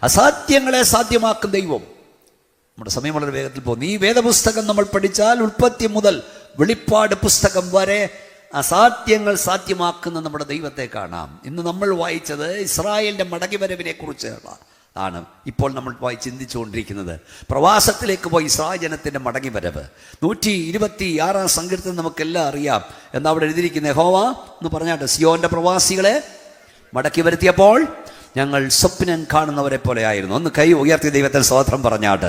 അസാധ്യങ്ങളെ സാധ്യമാക്കും ദൈവം. നമ്മുടെ സമയം വളരെ വേഗത്തിൽ പോകുന്നു. ഈ വേദപുസ്തകം നമ്മൾ പഠിച്ചാൽ ഉൽപ്പത്തി മുതൽ വെളിപ്പാട് പുസ്തകം വരെ അസാധ്യങ്ങൾ സാധ്യമാക്കുന്ന നമ്മുടെ ദൈവത്തെ കാണാം. ഇന്ന് നമ്മൾ വായിച്ചത് ഇസ്രായേലിൻ്റെ മടങ്ങിവരവിനെ കുറിച്ചാണ് ഇപ്പോൾ നമ്മൾ ചിന്തിച്ചുകൊണ്ടിരിക്കുന്നത്. പ്രവാസത്തിലേക്ക് പോയി ഇസ്രായേൽ ജനത്തിൻ്റെ മടങ്ങിവരവ്. 126 സങ്കീർത്തനം നമുക്കെല്ലാം അറിയാം. എന്താ അവിടെ എഴുതിയിരിക്കുന്നത്? യഹോവ എന്ന് പറഞ്ഞാട്ട് സിയോന്റെ പ്രവാസികളെ മടക്കി വരുത്തിയപ്പോൾ ഞങ്ങൾ സ്വപ്നം കാണുന്നവരെ പോലെ ആയിരുന്നു. ഒന്ന് കൈ ഉയർത്തി ദൈവത്തിന് സ്തോത്രം പറഞ്ഞാട്ട്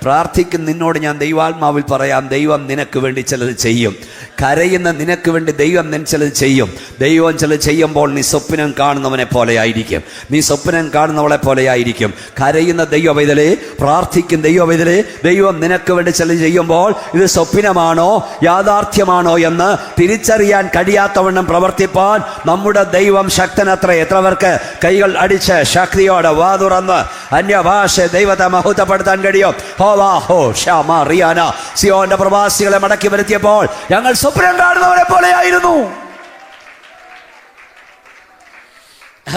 പ്രാർത്ഥിക്കുന്ന നിന്നോട് ഞാൻ ദൈവാത്മാവിൽ പറയാം, ദൈവം നിനക്ക് വേണ്ടി ചിലത് ചെയ്യും. കരയുന്ന നിനക്ക് വേണ്ടി ദൈവം ചിലത് ചെയ്യും. ദൈവം ചിലത് ചെയ്യുമ്പോൾ നീ സ്വപ്നം കാണുന്നവനെ പോലെ ആയിരിക്കും. നീ സ്വപ്നം കാണുന്നവളെ പോലെ ആയിരിക്കും. കരയുന്ന ദൈവവൈതലേ, പ്രാർത്ഥിക്കും ദൈവവൈതലേ, ദൈവം നിനക്ക് വേണ്ടി ചിലത് ചെയ്യുമ്പോൾ ഇത് സ്വപ്നമാണോ യാഥാർത്ഥ്യമാണോ എന്ന് തിരിച്ചറിയാൻ കഴിയാത്തവണ്ണം പ്രവർത്തിപ്പാൻ നമ്മുടെ ദൈവം ശക്തനത്രേ. എത്ര പേർക്ക് കൈകൾ അടിച്ച് ശക്തിയോടെ വാ തുറന്ന് അന്യഭാഷ ദൈവത്തെ മഹത്വപ്പെടുത്താൻ കഴിയും? സിയോന്റെ പ്രവാസികളെ മടക്കി വരുത്തിയപ്പോൾ ഞങ്ങൾ സ്വപ്നം കാണുന്നവരെ പോലെയായിരുന്നു.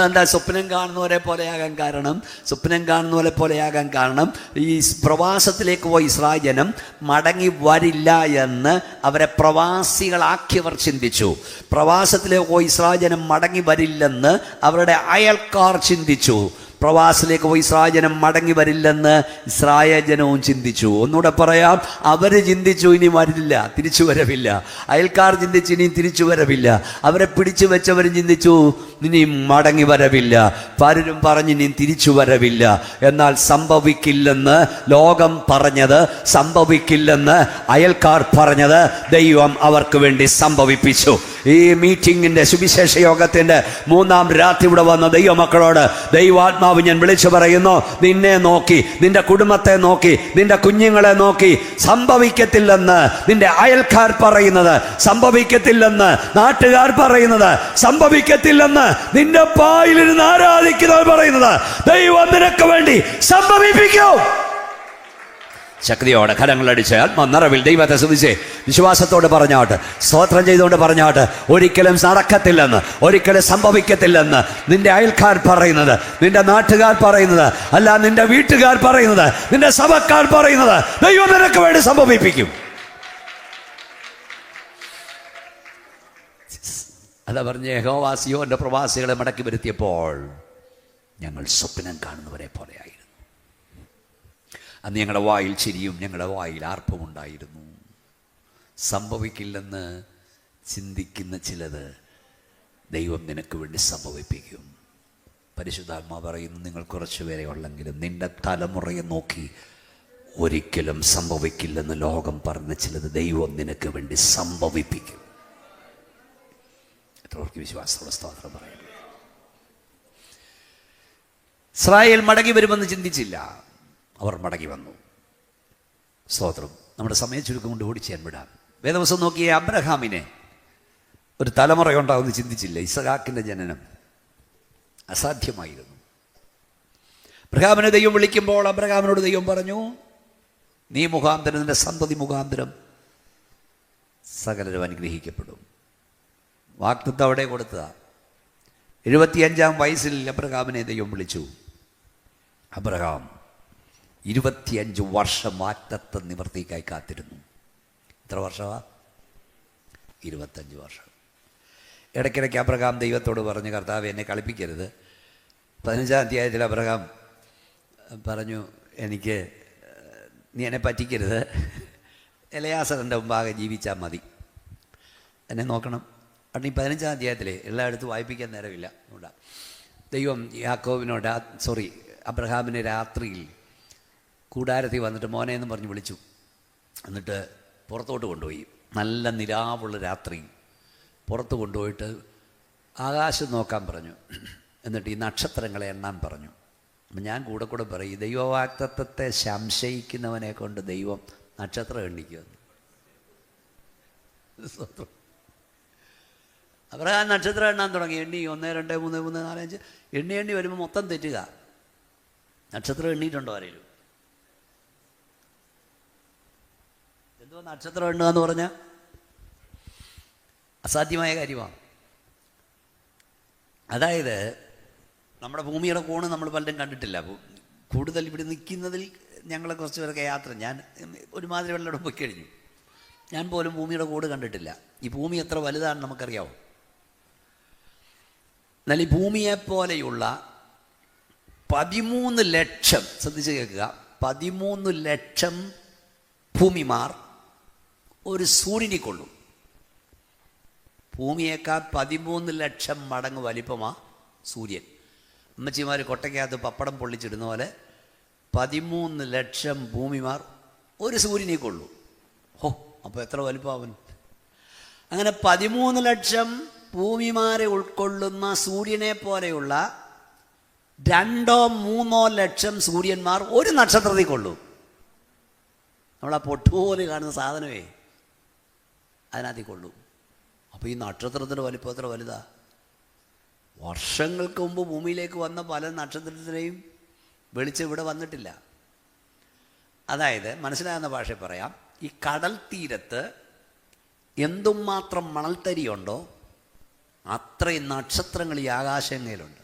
എന്താ സ്വപ്നം കാണുന്നവരെ പോലെയാകാൻ കാരണം? സ്വപ്നം കാണുന്നവരെ പോലെയാകാൻ കാരണം ഈ പ്രവാസത്തിലേക്ക് പോയി ഇസ്രായേൽ ജനം മടങ്ങി വരില്ല എന്ന് അവരെ പ്രവാസികളാക്കിയവർ ചിന്തിച്ചു. പ്രവാസത്തിലേക്ക് പോയി ഇസ്രായേൽ ജനം മടങ്ങി വരില്ലെന്ന് അവരുടെ അയൽക്കാർ ചിന്തിച്ചു. പ്രവാസത്തിലേക്ക് പോയി ഇസ്രായേൽ ജനം മടങ്ങി വരില്ലെന്ന് ഇസ്രായേൽ ജനവും ചിന്തിച്ചു. ഒന്നുകൂടെ പറയാം, അവർ ചിന്തിച്ചു ഇനി വരില്ല, തിരിച്ചു വരവില്ല. അയൽക്കാർ ചിന്തിച്ചു ഇനി തിരിച്ചു വരവില്ല. അവരെ പിടിച്ചു വെച്ചവരും ചിന്തിച്ചു ഇനി മടങ്ങി വരവില്ല. പലരും പറഞ്ഞു ഇനി തിരിച്ചു വരവില്ല. എന്നാൽ സംഭവിക്കില്ലെന്ന് ലോകം പറഞ്ഞത്, സംഭവിക്കില്ലെന്ന് അയൽക്കാർ പറഞ്ഞത് ദൈവം അവർക്ക് വേണ്ടി സംഭവിപ്പിച്ചു. ഈ മീറ്റിങ്ങിൻ്റെ സുവിശേഷ യോഗത്തിൻ്റെ 3-ാം രാത്രി ഇവിടെ വന്ന ദൈവമക്കളോട് ദൈവാത്മാവ് ഞാൻ വിളിച്ചു പറയുന്നു, നിന്നെ നോക്കി, നിന്റെ കുടുംബത്തെ നോക്കി, നിന്റെ കുഞ്ഞുങ്ങളെ നോക്കി സംഭവിക്കത്തില്ലെന്ന് നിന്റെ അയൽക്കാർ പറയുന്നത്, സംഭവിക്കത്തില്ലെന്ന് നാട്ടുകാർ പറയുന്നത്, സംഭവിക്കത്തില്ലെന്ന് നിന്റെ പായിലിരുന്ന് ആരാധിക്കുന്നവർ പറയുന്നത് ദൈവം നിനക്ക് വേണ്ടി സംഭവിപ്പിക്കും. ശക്തിയോടെ കരങ്ങളടിച്ച് ആത്മനിറവിൽ ദൈവത്തെ സ്തുതിച്ച് വിശ്വാസത്തോട് പറഞ്ഞാട്ട്, സ്തോത്രം ചെയ്തുകൊണ്ട് പറഞ്ഞാട്ട്, ഒരിക്കലും നടക്കത്തില്ലെന്ന്, ഒരിക്കലും സംഭവിക്കത്തില്ലെന്ന് നിന്റെ അയൽക്കാർ പറയുന്നത്, നിന്റെ നാട്ടുകാർ പറയുന്നത്, അല്ല നിന്റെ വീട്ടുകാർ പറയുന്നത്, നിന്റെ സഭക്കാർ പറയുന്നത് ദൈവം നിനക്ക് വേണ്ടി സംഭവിപ്പിക്കും. അതാ പറഞ്ഞ യഹോവ സിയോന്റെ പ്രവാസികളെ മടക്കി വരുത്തിയപ്പോൾ ഞങ്ങൾ സ്വപ്നം കാണുന്നവരെ പോലെയായിരുന്നു. അന്ന് ഞങ്ങളുടെ വായിൽ ചിരിയും ഞങ്ങളുടെ വായിൽ ആർപ്പമുണ്ടായിരുന്നു. സംഭവിക്കില്ലെന്ന് ചിന്തിക്കുന്ന ചിലത് ദൈവം നിനക്ക് വേണ്ടി സംഭവിപ്പിക്കും. പരിശുദ്ധാത്മാവ് പറയുന്നു, നിങ്ങൾ കുറച്ചു പേരെ ഉള്ളെങ്കിലും നിന്റെ തലമുറയെ നോക്കി ഒരിക്കലും സംഭവിക്കില്ലെന്ന് ലോകം പറഞ്ഞ ചിലത് ദൈവം നിനക്ക് വേണ്ടി സംഭവിപ്പിക്കും. എത്രവർക്ക് വിശ്വാസത്തോടെ സ്തോത്രം പറയുന്നു. ഇസ്രായേൽ മടങ്ങി വരുമെന്ന് ചിന്തിച്ചില്ല, അവർ മടങ്ങി വന്നു. സ്തോത്രം. നമ്മുടെ സമയം ചുരുക്കം കൊണ്ട് ഓടിച്ചാൻ വിടാം. വേദവസം നോക്കിയ അബ്രഹാമിനെ ഒരു തലമുറയുണ്ടാവുമെന്ന് ചിന്തിച്ചില്ല. ഇസഹാക്കിൻ്റെ ജനനം അസാധ്യമായിരുന്നു. അബ്രഹാമിനെ ദൈവം വിളിക്കുമ്പോൾ അബ്രഹാമിനോട് ദൈവം പറഞ്ഞു, നീ മുഖാന്തരം, നിന്റെ സന്തതി മുഖാന്തരം സകലരും അനുഗ്രഹിക്കപ്പെടും. വാഗ്ദത്തം അവിടെ കൊടുത്തതാ. 75-ാം വയസ്സിൽ അബ്രഹാമിനെ ദൈവം വിളിച്ചു. അബ്രഹാം 25 വർഷം വാഗ്ദത്ത നിവൃത്തിക്കായി കാത്തിരുന്നു. എത്ര വർഷമാ? 25 വർഷം. ഇടയ്ക്കിടയ്ക്ക് അബ്രഹാം ദൈവത്തോട് പറഞ്ഞു, കർത്താവ് എന്നെ കളിപ്പിക്കരുത്. 15-ാം അധ്യായത്തിൽ അബ്രഹാം പറഞ്ഞു, എനിക്ക് നീ എന്നെ പറ്റിക്കരുത്, എലയാസറിൻ്റെ മുമ്പാകെ ജീവിച്ചാൽ മതി, എന്നെ നോക്കണം. കാരണം ഈ 15-ാം അധ്യായത്തിൽ എല്ലായിടത്തും വായിപ്പിക്കാൻ നേരമില്ല. ദൈവം യാക്കോബിനോട് അബ്രഹാമിനെ രാത്രിയിൽ കൂടാരത്തിൽ വന്നിട്ട് മോനെ എന്ന് പറഞ്ഞ് വിളിച്ചു. എന്നിട്ട് പുറത്തോട്ട് കൊണ്ടുപോയി. നല്ല നിലാവുള്ള രാത്രി പുറത്ത് കൊണ്ടുപോയിട്ട് ആകാശം നോക്കാൻ പറഞ്ഞു. എന്നിട്ട് ഈ നക്ഷത്രങ്ങളെ എണ്ണാൻ പറഞ്ഞു. അപ്പം ഞാൻ കൂടെ പറയും, ദൈവവാഗ്ദത്തത്തെ സംശയിക്കുന്നവനെ കൊണ്ട് ദൈവം നക്ഷത്രം എണ്ണിക്കുമെന്ന്. അബ്രഹാം നക്ഷത്രം എണ്ണാൻ തുടങ്ങി. എണ്ണി 1, 2, 3, 4, 5 എണ്ണി വരുമ്പോൾ മൊത്തം തെറ്റുക. നക്ഷത്രം എണ്ണിയിട്ടുണ്ടോ ആരെങ്കിലും? എന്തോ നക്ഷത്രം എണ്ണുക എന്ന് പറഞ്ഞാൽ അസാധ്യമായ കാര്യമാണ്. അതായത് നമ്മുടെ ഭൂമിയുടെ കോണ് നമ്മൾ പലരും കണ്ടിട്ടില്ല. കൂടുതൽ ഇവിടെ നിൽക്കുന്നതിൽ ഞങ്ങളെ കുറച്ച് പേരൊക്കെ യാത്ര, ഞാൻ ഒരുമാതിരി വെള്ളം പോയി കഴിഞ്ഞു. ഞാൻ പോലും ഭൂമിയുടെ കൂട് കണ്ടിട്ടില്ല. ഈ ഭൂമി എത്ര വലുതാണെന്ന് നമുക്കറിയാമോ? എന്നാൽ ഈ ഭൂമിയെപ്പോലെയുള്ള 13 ലക്ഷം, ശ്രദ്ധിച്ച് കേൾക്കുക, 13 ലക്ഷം ഭൂമിമാർ ഒരു സൂര്യനെ കൊള്ളും. ഭൂമിയേക്കാൾ 13 ലക്ഷം മടങ്ങ് വലിപ്പമാണ് സൂര്യൻ. അമ്മച്ചിമാർ കൊട്ടയ്ക്കകത്ത് പപ്പടം പൊള്ളിച്ചിടുന്ന പോലെ 13 ലക്ഷം ഭൂമിമാർ ഒരു സൂര്യനെ കൊള്ളൂ. ഹോ, അപ്പോൾ എത്ര വലിപ്പമാവൻ? അങ്ങനെ 13 ലക്ഷം ഭൂമിമാരെ ഉൾക്കൊള്ളുന്ന സൂര്യനെ പോലെയുള്ള 2-3 ലക്ഷം സൂര്യന്മാർ ഒരു നക്ഷത്രത്തിൽ കൊള്ളും. നമ്മളാ പൊട്ടുപോലെ കാണുന്ന സാധനമേ അതിനകത്തിൽ കൊള്ളും. അപ്പോൾ ഈ നക്ഷത്രത്തിൻ്റെ വലിപ്പം എത്ര വലുതാ? വർഷങ്ങൾക്ക് മുമ്പ് ഭൂമിയിലേക്ക് വന്ന പല നക്ഷത്രത്തിനെയും വെളിച്ചം ഇവിടെ വന്നിട്ടില്ല. അതായത് മനസ്സിലാകുന്ന ഭാഷയിൽ പറയാം, ഈ കടൽ തീരത്ത് എന്തുമാത്രം മണൽത്തരിയുണ്ടോ അത്രയും നക്ഷത്രങ്ങൾ ഈ ആകാശങ്ങയിലുണ്ട്.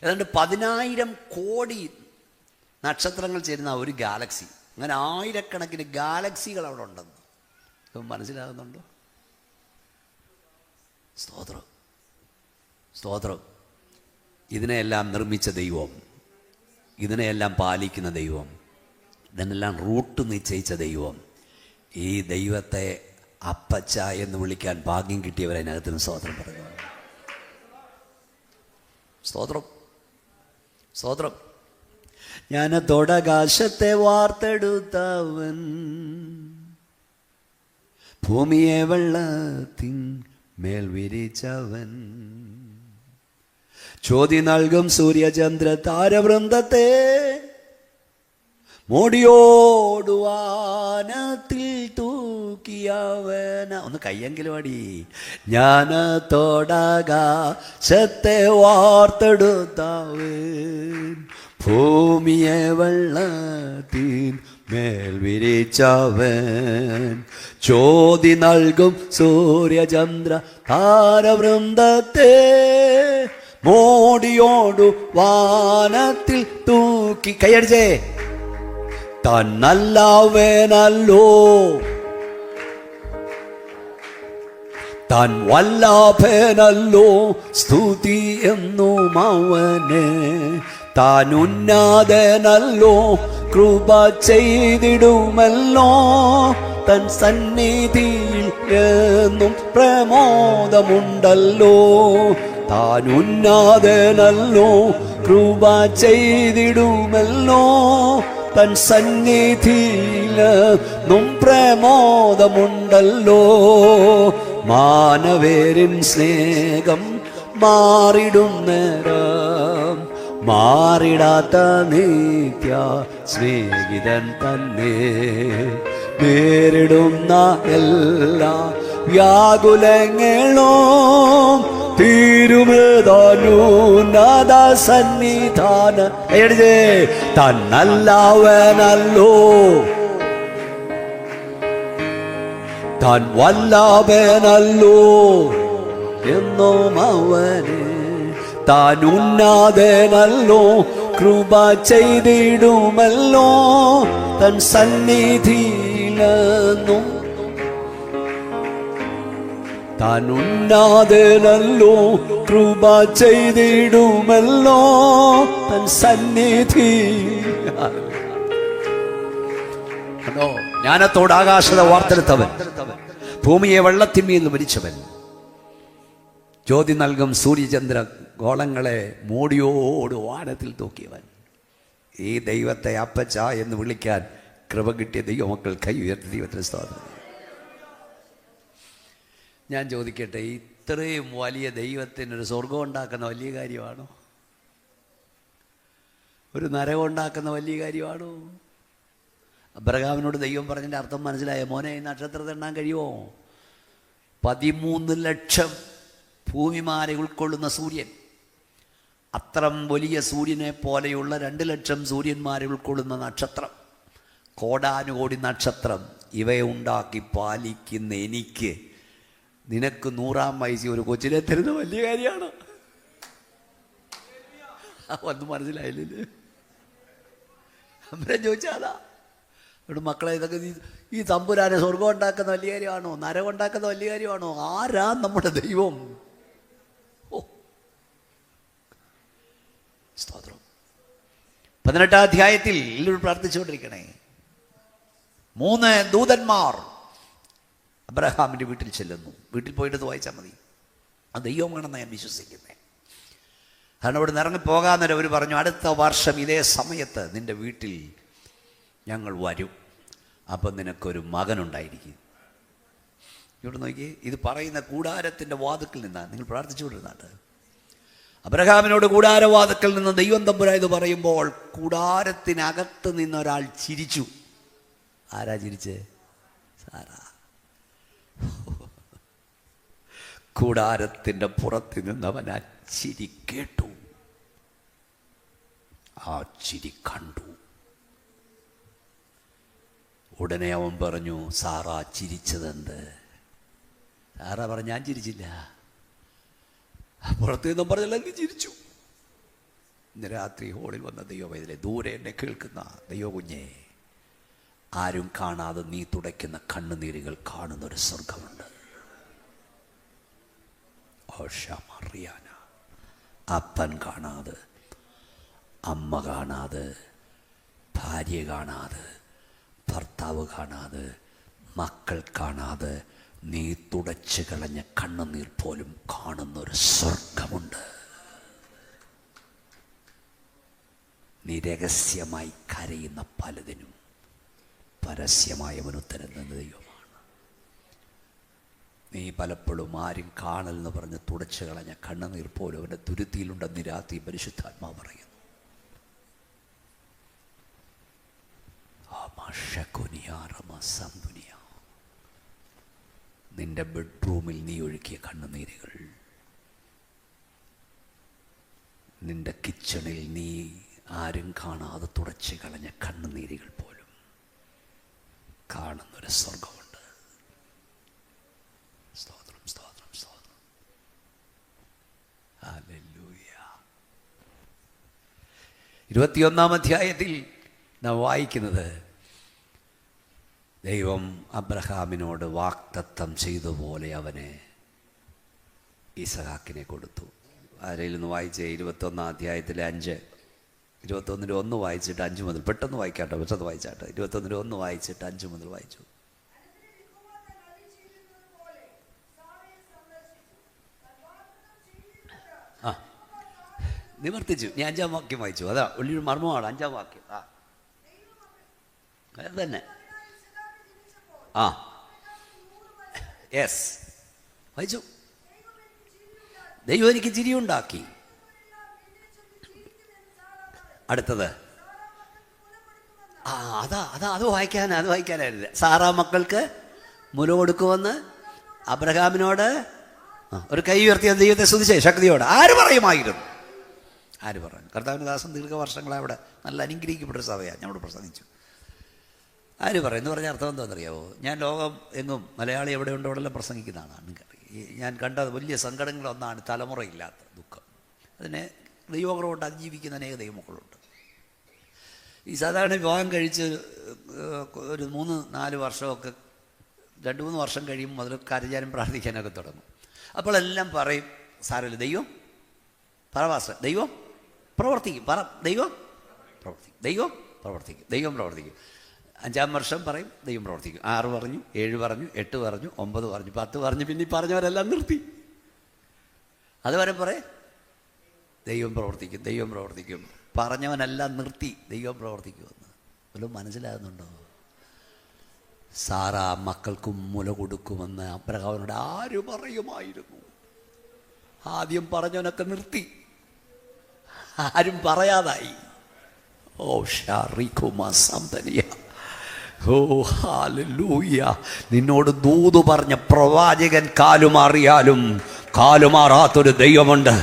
ഏതാണ്ട് 10,000 കോടി നക്ഷത്രങ്ങൾ ചേരുന്ന ഒരു ഗാലക്സി. അങ്ങനെ ആയിരക്കണക്കിന് ഗാലക്സികൾ അവിടെ ഉണ്ടെന്ന് ഇപ്പം മനസ്സിലാകുന്നുണ്ടോ? സ്തോത്രം, സ്തോത്രം. ഇതിനെയെല്ലാം നിർമ്മിച്ച ദൈവം, ഇതിനെയെല്ലാം പാലിക്കുന്ന ദൈവം, ഇതിനെല്ലാം റൂട്ട് നിശ്ചയിച്ച ദൈവം, ഈ ദൈവത്തെ അപ്പച്ച എന്ന് വിളിക്കാൻ ഭാഗ്യം കിട്ടിയവരതിനകത്തിന് സ്തോത്രം പറയുക. സ്തോത്രം, സ്തോത്രം. ഞാൻ തൊടകാശത്തെ വാർത്തെടുത്തവൻ, ഭൂമിയെ വെള്ളത്തിൻ മേൽ വിരിച്ചവൻ, ചോതി നൽകും സൂര്യചന്ദ്ര താരവൃന്ദത്തെ മോടിയോടുവാനത്തിൽ തൂക്കിയവന. ഒന്ന് കയ്യെങ്കിലും അടി. ഞാൻ തൊടകാശത്തെ വാർത്തെടുത്തവൻ, ഭൂമിയെ വെള്ളത്തിൻ മേൽ വിരിച്ചവൻ, ചോതി നൽകും സൂര്യചന്ദ്ര താരവൃന്ദത്തെ മോടിയോടു വാനത്തിൽ തൂക്കി. കൈയടിച്ചേ. താൻ നല്ലവനല്ലോ, താൻ വല്ലഭനല്ലോ, സ്തുതി എന്നും അവനെ. താൻ ഉന്നതനല്ലോ, കൃപ ചെയ്തിടുമല്ലോ, തൻ സന്നിധിയിൽ എന്നും പ്രമോദമുണ്ടല്ലോ. താൻ ഉന്നതനല്ലോ, കൃപ ചെയ്തിടുമല്ലോ, തൻ സന്നിധിയിലും പ്രമോദമുണ്ടല്ലോ. മാനവേരിൻ സ്നേഹം മാറിടും നേരം, മാറിടാത്ത നിത്യ സ്നേഹിതൻ തന്നെ. നേരിടുന്ന എല്ലാ വ്യാകുലങ്ങളും തീരുമേതാനുന്നത സന്നിധാന. എഴുതേ. താൻ നല്ലവനല്ലോ, താൻ വല്ലഭനല്ലോ എന്നും അവനെ. താൻ ഉന്നതനല്ലോ, കൃപ ചെയ്തിടുമല്ലോ, തൻ സന്നിധിയിലെന്നും. താൻ ഉന്നതനല്ലോ, കൃപ ചെയ്തിടുമല്ലോ, തൻ സന്നിധി. ജ്ഞാനത്തോട് ആകാശത്തെ വാർത്തെടുത്തവൻ, ഭൂമിയെ വെള്ളത്തിന്മേൽ മരിച്ചവൻ, ജ്യോതി നൽകും സൂര്യചന്ദ്ര ഗോളങ്ങളെ മോടിയോട് വാനത്തിൽ തൂക്കിയവൻ. ഈ ദൈവത്തെ അപ്പച്ച എന്ന് വിളിക്കാൻ കൃപ കിട്ടിയ ദൈവമക്കൾ കൈ ഉയർത്തി ദൈവത്തിന് സ്തോത്രം. ഞാൻ ചോദിക്കട്ടെ, ഇത്രയും വലിയ ദൈവത്തിനൊരു സ്വർഗം ഉണ്ടാക്കുന്ന വലിയ കാര്യമാണോ? ഒരു നരകം ഉണ്ടാക്കുന്ന വലിയ കാര്യമാണോ? അബ്രഹാമിനോട് ദൈവം പറഞ്ഞതിൻ്റെ അർത്ഥം മനസ്സിലായ? മോനെ, ഈ നക്ഷത്രത്തെ എണ്ണാൻ കഴിയുമോ? 13 ലക്ഷം ഭൂമിമാരെ ഉൾക്കൊള്ളുന്ന സൂര്യൻ. അത്രം വലിയ സൂര്യനെ പോലെയുള്ള 2 ലക്ഷം സൂര്യന്മാരെ ഉൾക്കൊള്ളുന്ന നക്ഷത്രം, കോടാനുകോടി നക്ഷത്രം. ഇവയെ ഉണ്ടാക്കി പാലിക്കുന്ന എനിക്ക് നിനക്ക് 100-ാം വയസ്സിൽ ഒരു കൊച്ചിനെ തരുന്ന വലിയ കാര്യമാണ്. ഒന്നും മനസ്സിലായില്ലേ? അമ്പരം ചോദിച്ചാതാ. ഇവിടെ മക്കളെ, ഇതൊക്കെ ഈ തമ്പുരാനെ സ്വർഗം ഉണ്ടാക്കുന്ന വലിയ കാര്യമാണോ, നരകം ഉണ്ടാക്കുന്ന വലിയ കാര്യമാണോ? ആരാ നമ്മുടെ ദൈവം? ഓ, സ്തോത്രം. 18-ാം അധ്യായത്തിൽ എല്ലാവരും പ്രാർത്ഥിച്ചുകൊണ്ടിരിക്കണേ. 3 ദൂതന്മാർ അബ്രഹാമിൻ്റെ വീട്ടിൽ ചെല്ലുന്നു. വീട്ടിൽ പോയിട്ട് വായിച്ചാൽ മതി. അത് ദൈവമാണെന്ന് ഞാൻ വിശ്വസിക്കുന്നത്. കാരണം ഇവിടെ നിന്ന് ഇറങ്ങിപ്പോകാന്നേരം അവർ പറഞ്ഞു, അടുത്ത വർഷം ഇതേ സമയത്ത് നിൻ്റെ വീട്ടിൽ ഞങ്ങൾ വരും, അപ്പം നിനക്കൊരു മകനുണ്ടായിരിക്കും. ഇവിടെ നോക്കിയേ, ഇത് പറയുന്ന കൂടാരത്തിൻ്റെ വാതിക്കൽ നിന്നാണ്. നിങ്ങൾ പ്രാർത്ഥിച്ചുകൊണ്ടിരുന്നാട്ട് അബ്രഹാമിനോട് കൂടാരവാതിക്കൽ നിന്ന് ദൈവം തമ്പുരാൻ ഇത് പറയുമ്പോൾ കൂടാരത്തിനകത്ത് നിന്നൊരാൾ ചിരിച്ചു. ആരാ ചിരിച്ചേ? സാറാ. കൂടാരത്തിൻ്റെ പുറത്ത് നിന്നവൻ ആ ചിരി കേട്ടു, ആ ചിരി കണ്ടു. ഉടനെ അവൻ പറഞ്ഞു, സാറാ ചിരിച്ചതെന്ത്? സാറാ പറഞ്ഞു, ഞാൻ ചിരിച്ചില്ല. പുറത്തു നിന്നും പറഞ്ഞല്ലെങ്കിൽ ചിരിച്ചു. ഇന്ന് രാത്രി ഹോളിൽ വന്ന ദൈവവേദന, ദൂരെ എന്നെ കേൾക്കുന്ന ദൈവ കുഞ്ഞേ, ആരും കാണാതെ നീ തുടയ്ക്കുന്ന കണ്ണുനീരുകൾ കാണുന്നൊരു സ്വർഗമുണ്ട്. ഓഷമറിയാന, അപ്പൻ കാണാതെ, അമ്മ കാണാതെ, ഭാര്യ കാണാതെ, ഭർത്താവ് കാണാതെ, മക്കൾ കാണാതെ നീ തുടച്ചു കളഞ്ഞ കണ്ണുനീർ പോലും കാണുന്നൊരു സ്വർഗമുണ്ട്. നീ രഹസ്യമായി കരയുന്ന പലതിനും പരസ്യമായവൻ ഉത്തരം തന്ന ദൈവമാണ്. നീ പലപ്പോഴും ആരും കാണലെന്ന് പറഞ്ഞ് തുടച്ചു കളഞ്ഞ കണ്ണുനീർ പോലും അവൻ്റെ തുരുത്തിയിലുണ്ടെന്ന് രാത്രി പരിശുദ്ധാത്മാവ് പറയുന്നു. നിന്റെ ബെഡ്റൂമിൽ നീ ഒഴുക്കിയ കണ്ണുനീരുകൾ, നിന്റെ കിച്ചണിൽ നീ ആരും കാണാതെ തുടച്ചു കളഞ്ഞ കണ്ണുനീരുകൾ പോലും കാണുന്നൊരു സ്വർഗമുണ്ട്. സ്തോത്രം, സ്തോത്രം, സ്തോത്രം. ഹല്ലേലൂയ. 21-ാം അധ്യായത്തിൽ നാം വായിക്കുന്നത്, ദൈവം അബ്രഹാമിനോട് വാഗ്ദത്തം ചെയ്തതുപോലെ അവന് ഇസഹാക്കിനെ കൊടുത്തു. ആരെങ്കിലും ഒന്ന് വായിച്ചേ? 21-ാം അധ്യായത്തിലെ 5, 21-ന്റെ 1 വായിച്ചിട്ട് 5 മുതൽ. പെട്ടെന്ന് വായിക്കാട്ടോ, പെട്ടെന്ന് വായിച്ചാട്ടെ. 21-ന്റെ 1 വായിച്ചിട്ട് 5 മുതൽ വായിച്ചു. ആ, നിവർത്തിച്ചു. ഞാൻ 5-ാം വാക്യം വായിച്ചു. അതാ വലിയൊരു മർമ്മമാണ് 5-ാം വാക്യം. ആ, അത് തന്നെ. ആ, യെസ്, വായിച്ചു. ദൈവം എനിക്ക് ചിരിയുണ്ടാക്കി. അടുത്തത് അത് വായിക്കാനായിരുന്നു. സാറാ മക്കൾക്ക് മുല കൊടുക്കുമെന്ന് അബ്രഹാമിനോട് ഒരു കൈ ഉയർത്തിയ ദൈവത്തെ സ്തുതിച്ചേ ശക്തിയോട് ആര് പറയുമായിരുന്നു? ആര് പറഞ്ഞു? കർത്താവിൻ്റെ ദാസൻ ദീർഘവർഷങ്ങളെ അവിടെ നല്ല അനുഗ്രഹിക്കപ്പെട്ട സഭയാണ് ഞാൻ ഇവിടെ പ്രസംഗിച്ചു. ആര് പറയും എന്ന് പറഞ്ഞ അർത്ഥം എന്താണെന്നറിയാവോ? ഞാൻ ലോകം എങ്ങും മലയാളി എവിടെ ഉണ്ടോ അവിടെല്ലാം പ്രസംഗിക്കുന്നതാണ്. ഞാൻ കണ്ട വലിയ സങ്കടങ്ങളൊന്നാണ് തലമുറയില്ലാത്ത ദുഃഖം. അതിനെ ദൈവകൃപ അതിജീവിക്കുന്ന അനേക ദൈവമക്കളുണ്ട്. ഈ സാധാരണ വിവാഹം കഴിച്ച് ഒരു 3-4 വർഷമൊക്കെ 2-3 വർഷം കഴിയുമ്പോൾ മുതൽ കരയാനും പ്രാർത്ഥിക്കാനൊക്കെ തുടങ്ങും. അപ്പോഴെല്ലാം പറയും, സാരമില്ല, ദൈവം പറവാസ, ദൈവം പ്രവർത്തിക്കും, ദൈവം പ്രവർത്തിക്കും, ദൈവം പ്രവർത്തിക്കും, ദൈവം പ്രവർത്തിക്കും. 5-ാം വർഷം പറയും ദൈവം പ്രവർത്തിക്കും. 6 പറഞ്ഞു, 7 പറഞ്ഞു, 8 പറഞ്ഞു, 9 പറഞ്ഞു, 10 പറഞ്ഞു, പിന്നെ ഈ പറഞ്ഞവരെല്ലാം നിർത്തി. അതുവരെ പറയും ദൈവം പ്രവർത്തിക്കും, ദൈവം പ്രവർത്തിക്കും. പറഞ്ഞവനെല്ലാം നിർത്തി ദൈവം പ്രവർത്തിക്കുമെന്ന്. വല്ലതും മനസ്സിലാകുന്നുണ്ടോ? സാറാ മക്കൾക്കും മുല കൊടുക്കുമെന്ന് അബ്രഹാമിനോട് ആര് പറയുമായിരുന്നു? ആദ്യം പറഞ്ഞവനൊക്കെ നിർത്തി, ആരും പറയാതായി. ഓ ഷാറിഖുമാസംതനിയ, ഓ ഹല്ലേലൂയ. നിന്നോട് ദൂത് പറഞ്ഞ പ്രവാചകൻ കാലുമാറിയാലും കാലുമാറാത്തൊരു ദൈവമുണ്ട്,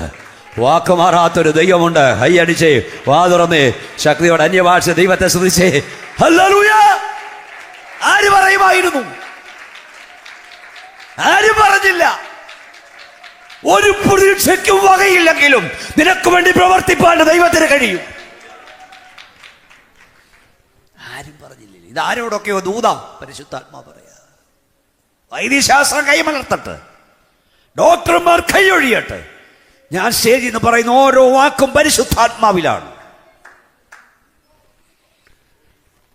വാക്കുമാറാത്തൊരു ദൈവമുണ്ട്. ഹൈയടിച്ചേ, വാ തുറന്നേ, ശക്തിയോടെ അന്യഭാഷ ദൈവത്തെ സ്തുതിച്ചേ. ഹല്ലേലൂയ. ആര് പറയുമായിരുന്നു? ആരും പറഞ്ഞില്ല. ഒരു പ്രതീക്ഷയ്ക്കും വകയില്ലെങ്കിലും നിനക്ക് വേണ്ടി പ്രവർത്തിപ്പാൻ ദൈവത്തിന് കഴിയും. ആരും പറഞ്ഞില്ല. ഇതാരോടൊക്കെയോ ദൂത പരിശുദ്ധാത്മാ പറയാ. വൈദ്യശാസ്ത്രം കൈമലർത്തട്ടെ, ഡോക്ടർമാർ കൈയൊഴിയട്ടെ, ഞാൻ സ്റ്റേജിൽ നിന്ന് പറയുന്ന ഓരോ വാക്കും പരിശുദ്ധാത്മാവിലാണ്.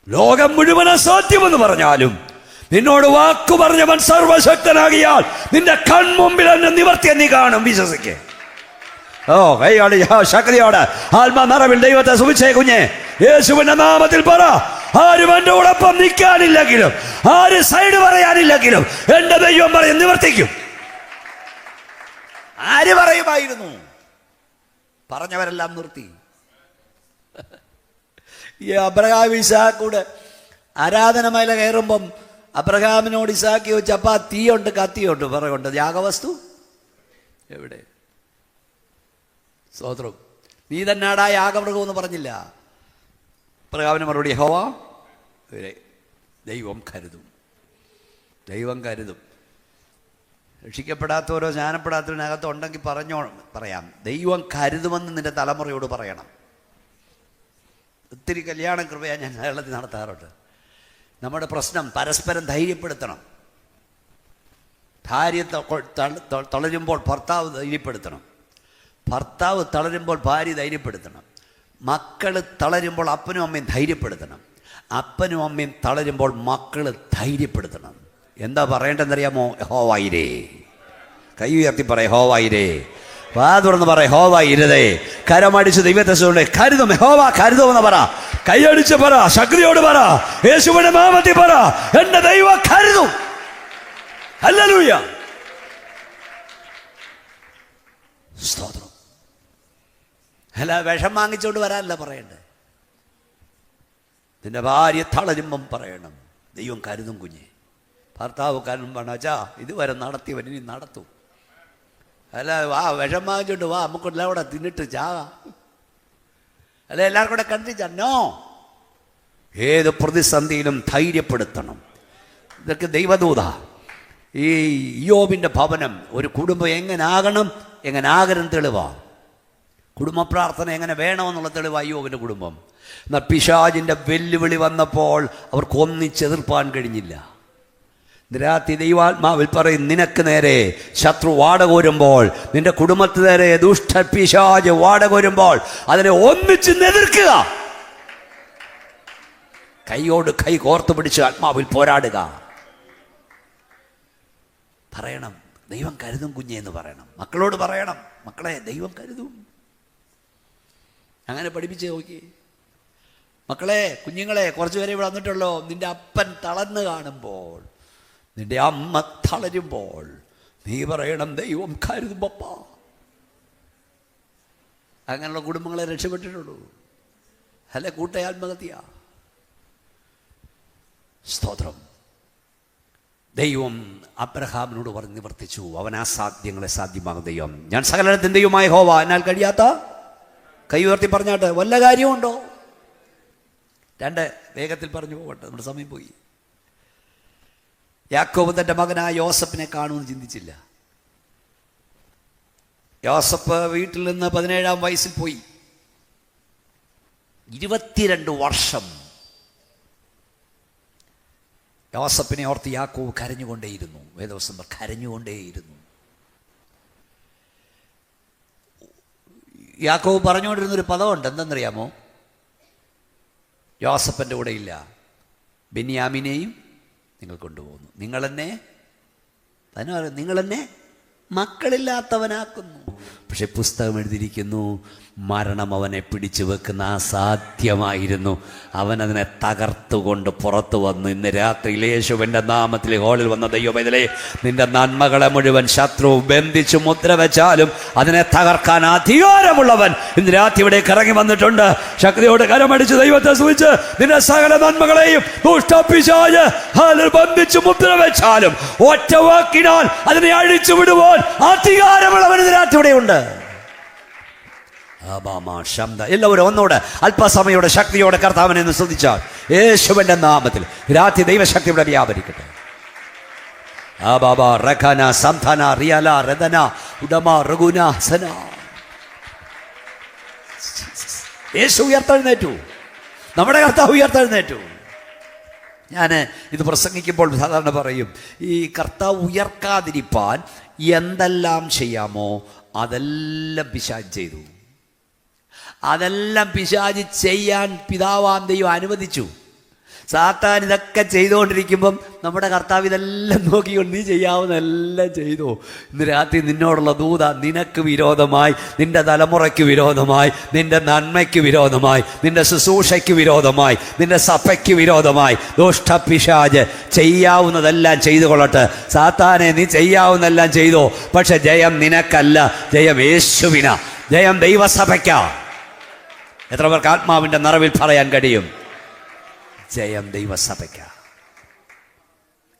ലോകം മുഴുവൻ അസാധ്യമെന്ന് പറഞ്ഞാലും നിന്നോട് വാക്കു പറഞ്ഞവൻ സർവശക്തനാകിയാൽ നിന്റെ കൺമുമ്പിൽ എന്നെ നിവർത്തിയ നീ കാണും. വിശ്വസിക്കേ. ഓ കൈയോട് ശക്തിയോട് ആത്മാ നിറവിൽ ദൈവത്തെ സുവിശേ കുഞ്ഞെ യേശുവിന്റെ നാമത്തിൽ പറ. ആരും എന്റെ കൂടൊപ്പം നിൽക്കാനില്ലെങ്കിലും, ആര് സൈഡ് പറയാനില്ലെങ്കിലും എന്റെ ദൈവം പറയും, നിവർത്തിക്കും. ആര് പറയുമായിരുന്നു? പറഞ്ഞവരെല്ലാം നിർത്തി. ഈ അബ്രഹാം ഇസാക്കൂടെ ആരാധനമേല കയറുമ്പം അബ്രഹാമിനോട് ഇസാക്കി ചോദിച്ചു, അപ്പാ തീയുണ്ട് കത്തിയുണ്ട് പറയുണ്ട്, യാഗവസ്തു എവിടെ? സ്തോത്രം. നീ തന്നാടാ യാഗമൃഗം എന്ന് പറഞ്ഞില്ല. അബ്രഹാമിന് മറുപടി, യഹോവ ദൈവം കരുതും. ദൈവം കരുതും. രക്ഷിക്കപ്പെടാത്തവരോ ജ്ഞാനപ്പെടാത്തവരിനകത്ത് ഉണ്ടെങ്കിൽ പറയാം, ദൈവം കരുതുമെന്ന് നിന്റെ തലമുറയോട് പറയണം. ഒത്തിരി കല്യാണ കൃപയാ ഞാൻ കേരളത്തിൽ നടത്താറുണ്ട്. നമ്മുടെ പ്രശ്നം പരസ്പരം ധൈര്യപ്പെടുത്തണം. ഭാര്യ തളരുമ്പോൾ ഭർത്താവ് ധൈര്യപ്പെടുത്തണം, ഭർത്താവ് തളരുമ്പോൾ ഭാര്യ ധൈര്യപ്പെടുത്തണം, മക്കൾ തളരുമ്പോൾ അപ്പനും അമ്മയും ധൈര്യപ്പെടുത്തണം, അപ്പനും അമ്മയും തളരുമ്പോൾ മക്കൾ ധൈര്യപ്പെടുത്തണം. എന്താ പറയേണ്ടതെന്നറിയാമോ? യഹോവയിരേ. കൈ ഉയർത്തി പറ, യഹോവയിരേ. വാ തുറന്ന് പറ, യഹോവയിരേ. കരമടിച്ച് ദൈവത്തെ കരുതും. യഹോവ കരുതുമെന്ന് പറ. കൈയടിച്ച് പറ, ശക്തിയോട് പറ, യേശുവിന്റെ നാമത്തിൽ പറ, എന്റെ ദൈവം കരുതും. ഹല്ലേലൂയ. സ്തോത്രം. അല്ല വിഷം വാങ്ങിച്ചോണ്ട് വരാനല്ല പറയണ്ടേ. നിന്റെ ഭാര്യ തളരുമ്പം പറയണം, ദൈവം കരുതും കുഞ്ഞെ. ഭർത്താവ് കരുതും പറഞ്ഞ അച്ഛാ ഇതുവരെ നടത്തിയവൻ ഇനി നടത്തും. അല്ല വാ വിഷം വാങ്ങിച്ചോണ്ട് വാ, നമുക്കെല്ലാം കൂടെ തിന്നിട്ട് ചാകാം. അല്ല എല്ലാവർക്കും കൂടെ കണ്ടിച്ചോ. ഏത് പ്രതിസന്ധിയിലും ധൈര്യപ്പെടുത്തണം. ഇതൊക്കെ ദൈവദൂത. ഈ യോബിൻ്റെ ഭവനം ഒരു കുടുംബം എങ്ങനെ ആകണം തെളിവാ. കുടുംബ പ്രാർത്ഥന എങ്ങനെ വേണമെന്നുള്ള തെളിവാ യോബിൻ്റെ കുടുംബം. എന്നാൽ പിശാചിൻ്റെ വെല്ലുവിളി വന്നപ്പോൾ അവർക്ക് ഒന്നിച്ചെതിർപ്പാൻ കഴിഞ്ഞില്ല. രാത്രി ദൈവാത്മാവിൽ പറയും, നിനക്ക് നേരെ ശത്രു വാടകോരുമ്പോൾ, നിന്റെ കുടുംബത്തിന് നേരെ ദുഷ്ട പിശാച് വാടകോരുമ്പോൾ അതിനെ ഒന്നിച്ച് എതിർക്കുക. കൈയോട് കൈ കോർത്തു പിടിച്ച് ആത്മാവിൽ പോരാടുക. പറയണം, ദൈവം കരുതും കുഞ്ഞെ എന്ന് പറയണം. മക്കളോട് പറയണം, മക്കളെ ദൈവം കരുതും. അങ്ങനെ പഠിപ്പിച്ച് നോക്കി. മക്കളെ, കുഞ്ഞുങ്ങളെ, കുറച്ചു പേരെ ഇവിടെ വന്നിട്ടുള്ളൂ. നിന്റെ അപ്പൻ തളർന്നു കാണുമ്പോൾ, നിന്റെ അമ്മ തളരുമ്പോൾ നീ പറയണം, ദൈവം കരുതും പപ്പ. അങ്ങനെയുള്ള കുടുംബങ്ങളെ രക്ഷപ്പെട്ടിട്ടുള്ളൂ. അല്ലെ കൂട്ട ആത്മഹത്യ. സ്തോത്രം. ദൈവം അബ്രഹാമിനോട് പറഞ്ഞ് നിവർത്തിച്ചു. അവൻ അസാധ്യങ്ങളെ സാധ്യമാകും ദൈവം. ഞാൻ സകലത്തിൻ്റെ ദൈവമായ യഹോവ, എന്നാൽ കഴിയാത്ത. കൈ ഉയർത്തി പറഞ്ഞാട്ടെ, വല്ല കാര്യമുണ്ടോ? രണ്ട് വേഗത്തിൽ പറഞ്ഞു പോകട്ടെ, നമ്മുടെ സമയം പോയി. യാക്കോബ് തൻ്റെ മകനായ യോസഫിനെ കാണുമെന്ന് ചിന്തിച്ചില്ല. യോസഫ് വീട്ടിൽ നിന്ന് 17-ാം വയസ്സിൽ പോയി. 22 വർഷം യോസഫിനെ ഓർത്ത് യാക്കോബ് കരഞ്ഞുകൊണ്ടേയിരുന്നു. വേദവസ്തം കരഞ്ഞുകൊണ്ടേയിരുന്നു. യാക്കോബ് പറഞ്ഞുകൊണ്ടിരുന്നൊരു പദമുണ്ട്, എന്തെന്നറിയാമോ? യോസഫിൻ്റെ കൂടെ ഇല്ല, ബെന്യാമിനെയും നിങ്ങൾ കൊണ്ടുപോകുന്നു. നിങ്ങളെന്നെ മക്കളില്ലാത്തവനാക്കുന്നു. പക്ഷെ പുസ്തകം എഴുതിയിരിക്കുന്നു, മരണം അവനെ പിടിച്ചു വെക്കുന്ന അസാധ്യമായിരുന്നു. അവനതിനെ തകർത്തുകൊണ്ട് പുറത്തു വന്നു. ഇന്ന് രാത്രി യേശുവിൻ്റെ നാമത്തിൽ ഹോളിൽ വന്ന ദൈവമേ, നിന്റെ നന്മകളെ മുഴുവൻ ശത്രു ബന്ധിച്ചു മുദ്ര വെച്ചാലും അതിനെ തകർക്കാൻ അധികാരമുള്ളവൻ ഇന്ന് രാത്രി ഇവിടെ ഇറങ്ങി വന്നിട്ടുണ്ട്. ശക്തിയോട് കരമടിച്ച് ദൈവത്തെ സ്തുതിച്ച് നിന്റെ സകല നന്മകളെയും ദുഷ്ടപിശാച് ബന്ധിച്ചു മുദ്ര വെച്ചാലും ഒറ്റ വാക്കിനാൽ അതിനെ അഴിച്ചു വിടുവാൻ അധികാരമുള്ളവൻ ഇന്ന് രാത്രി ഇവിടെയുണ്ട്. എല്ലാവരും ഒന്നോട് അല്പസമയോടെ ശക്തിയോടെ കർത്താവിനെ സ്തുതിച്ചാൽ യേശുവിന്റെ നാമത്തിൽ രാത്രി ദൈവശക്തിയുടെ വ്യാപരിക്കട്ടെ. ആ ബാബ റഖന സംധന റിയല രതന ഉടമ റഗുന സന. യേശു ഉയർത്തെഴുന്നേറ്റു, നമ്മുടെ കർത്താവ് ഉയർത്തെഴുന്നേറ്റു. ഞാൻ ഇത് പ്രസംഗിക്കുമ്പോൾ സാധാരണ പറയും, ഈ കർത്താവ് ഉയർക്കാതിരിപ്പാൻ എന്തെല്ലാം ചെയ്യാമോ അതെല്ലാം പിശാച് ചെയ്തു. അതെല്ലാം പിശാച് ചെയ്യാൻ പിതാവാം ദൈവം അനുവദിച്ചു. സാത്താൻ ഇതൊക്കെ ചെയ്തുകൊണ്ടിരിക്കുമ്പം നമ്മുടെ കർത്താവ് ഇതെല്ലാം നോക്കിക്കൊണ്ട് നീ ചെയ്യാവുന്നതെല്ലാം ചെയ്തു. ഇന്ന് രാത്രി നിന്നോടുള്ള ദൂത നിനക്ക് വിരോധമായി, നിന്റെ തലമുറയ്ക്ക് വിരോധമായി, നിന്റെ നന്മയ്ക്ക് വിരോധമായി, നിന്റെ ശുശ്രൂഷയ്ക്ക് വിരോധമായി, നിന്റെ സഭയ്ക്ക് വിരോധമായി ദുഷ്ട പിശാച് ചെയ്യാവുന്നതെല്ലാം ചെയ്തു കൊള്ളട്ടെ. സാത്താനെ നീ ചെയ്യാവുന്നതെല്ലാം ചെയ്തോ, പക്ഷെ ജയം നിനക്കല്ല, ജയം യേശുവിനാ, ജയം ദൈവസഭയ്ക്കാ. എത്ര പേർക്ക് ആത്മാവിൻ്റെ നിറവിൽ പറയാൻ കഴിയും? ജയം ദൈവസഭയ്ക്ക.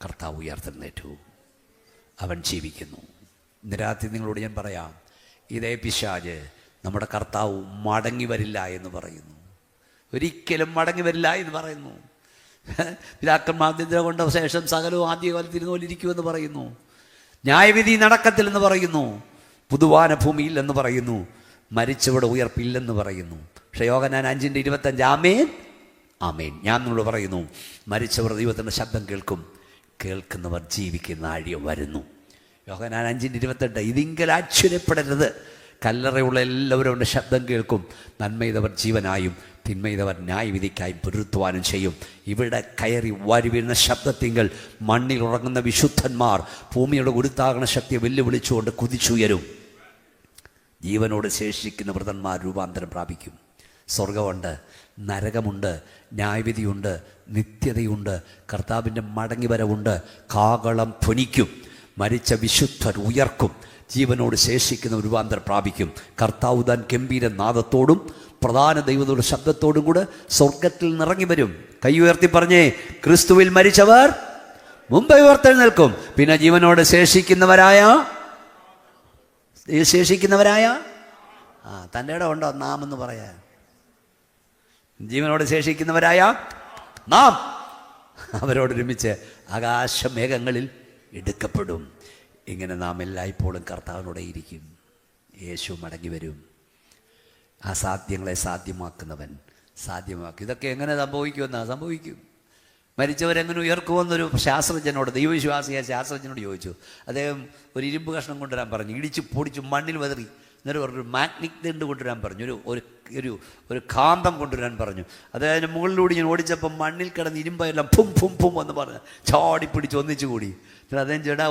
കർത്താവ് ഉയർത്തെഴുന്നേറ്റു, അവൻ ജീവിക്കുന്നു. ഇന്ന് രാത്രി നിങ്ങളോട് ഞാൻ പറയാം, ഇതേ പിശാച് നമ്മുടെ കർത്താവ് മടങ്ങി വരില്ല എന്ന് പറയുന്നു. ഒരിക്കലും മടങ്ങി വരില്ല എന്ന് പറയുന്നു. പിതാക്കന്മാർ നിദ്ര കൊണ്ട ശേഷം സകലവും ആദ്യകാലത്തിരുന്ന പോലെ ഇരിക്കുമെന്ന് പറയുന്നു. ന്യായവിധി നടക്കത്തില്ലെന്ന് പറയുന്നു. പുതുവാന ഭൂമിയിൽ എന്ന് പറയുന്നു. മരിച്ചവിടെ ഉയർപ്പില്ലെന്ന് പറയുന്നു. പക്ഷേ യോഹന്നാൻ 5:25 ആമേൻ ആമേൻ. ഞാൻ നിങ്ങളോട് പറയുന്നു, മരിച്ചവർ ദൈവത്തിൻ്റെ ശബ്ദം കേൾക്കും, കേൾക്കുന്നവർ ജീവിക്കുന്ന ആഴ്ച വരുന്നു. യോഹന്നാൻ 5:28 ഇതിങ്കൽ ആശ്ചര്യപ്പെടരുത്, കല്ലറയുള്ള എല്ലാവരും അവൻ്റെ ശബ്ദം കേൾക്കും, നന്മ ജീവനായും തിന്മ ന്യായവിധിക്കായും പൊരുത്തുവാനും ചെയ്യും. ഇവിടെ കയറി വാരി വീഴുന്ന ശബ്ദത്തിങ്കൽ മണ്ണിൽ ഉറങ്ങുന്ന വിശുദ്ധന്മാർ ഭൂമിയുടെ ഗുരുത്താകണ ശക്തിയെ വെല്ലുവിളിച്ചുകൊണ്ട് കുതിച്ചുയരും. ജീവനോട് ശേഷിക്കുന്ന വൃതന്മാർ രൂപാന്തരം പ്രാപിക്കും. സ്വർഗമുണ്ട്, നരകമുണ്ട്, ന്യായവിധിയുണ്ട്, നിത്യതയുണ്ട്, കർത്താവിൻ്റെ മടങ്ങിവരവുണ്ട്. കാഹളം ധ്വനിക്കും, മരിച്ച വിശുദ്ധർ ഉയർക്കും, ജീവനോട് ശേഷിക്കുന്ന രൂപാന്തരം പ്രാപിക്കും. കർത്താവ് താൻ ഗംഭീര നാദത്തോടും പ്രധാന ദൈവത്തോട് ശബ്ദത്തോടും കൂടെ സ്വർഗത്തിൽ നിറങ്ങി വരും. കൈ ഉയർത്തി പറഞ്ഞേ, ക്രിസ്തുവിൽ മരിച്ചവർ മുമ്പേ ഉയർത്തെഴുന്നേൽക്കും. പിന്നെ ജീവനോട് ശേഷിക്കുന്നവരായ തൻ്റെ ഇടം ഉണ്ടോ നാം എന്ന് പറയാൻ? ജീവനോട് ശേഷിക്കുന്നവരായ നാം അവരോടൊരുമിച്ച് ആകാശമേഘങ്ങളിൽ എടുക്കപ്പെടും. ഇങ്ങനെ നാം എല്ലായ്പ്പോഴും കർത്താവിനോടെ ഇരിക്കും. യേശു മടങ്ങി വരും. അസാധ്യങ്ങളെ സാധ്യമാക്കുന്നവൻ സാധ്യമാക്കും. ഇതൊക്കെ എങ്ങനെ സംഭവിക്കുമെന്നാ? സംഭവിക്കും. മരിച്ചവരെങ്ങനെ ഉയർക്കുമെന്നൊരു ശാസ്ത്രജ്ഞനോട്, ദൈവവിശ്വാസിയായ ശാസ്ത്രജ്ഞനോട് ചോദിച്ചു. അദ്ദേഹം ഒരു ഇരുമ്പ് കഷ്ണം കൊണ്ടുവരാൻ പറഞ്ഞു. ഇടിച്ച് പൊടിച്ച് മണ്ണിൽ വെതറി. എന്നിട്ട് ഒരു മാഗ്നറ്റിക് ദണ്ട് കൊണ്ടുവരാൻ പറഞ്ഞു. ഒരു കാന്തം കൊണ്ടുവരാൻ പറഞ്ഞു. അതായത് മുകളിലൂടെ ഞാൻ ഓടിച്ചപ്പം മണ്ണിൽ കിടന്ന് ഇരുമ്പെല്ലാം ഫും ഫും ഫും എന്ന് പറഞ്ഞ് ചാടി പിടിച്ച് ഒന്നിച്ചു കൂടി. അദ്ദേഹം ചേട്ടാ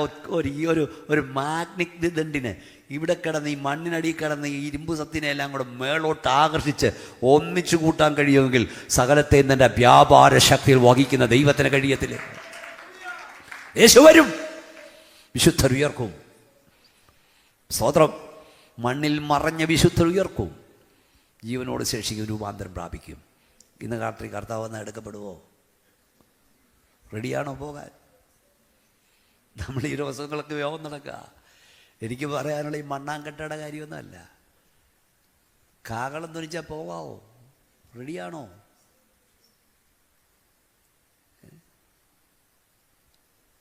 ഒരു മാഗ്നറ്റിക് ദണ്ടിന് ഇവിടെ കിടന്ന് ഈ മണ്ണിനടിയിൽ കിടന്ന് ഈ ഇരുമ്പ് സത്തിനെല്ലാം കൂടെ മേളോട്ട് ആകർഷിച്ച് ഒന്നിച്ചു കൂട്ടാൻ കഴിയുമെങ്കിൽ സകലത്തെയും തൻ്റെ വ്യാപാര ശക്തിയിൽ വഹിക്കുന്ന ദൈവത്തിന് കഴിയത്തില്ല. യേശു വരും, വിശുദ്ധർ ഉയർക്കും. സ്തോത്രം. മണ്ണിൽ മറഞ്ഞ വിശുദ്ധർ ഉയർക്കും, ജീവനോട് ശേഷിക്കും, രൂപാന്തരം പ്രാപിക്കും. ഇന്ന് രാത്രി കർത്താവ് വന്നാൽ എടുക്കപ്പെടുവോ? റെഡിയാണോ പോകാൻ? നമ്മൾ ഈ ദിവസങ്ങളൊക്കെ വേഗം നടക്കുക. എനിക്ക് പറയാനുള്ള ഈ മണ്ണാങ്കട്ടയുടെ കാര്യമൊന്നുമല്ല. കാകളം ധരിച്ചാൽ പോകാവോ? റെഡിയാണോ?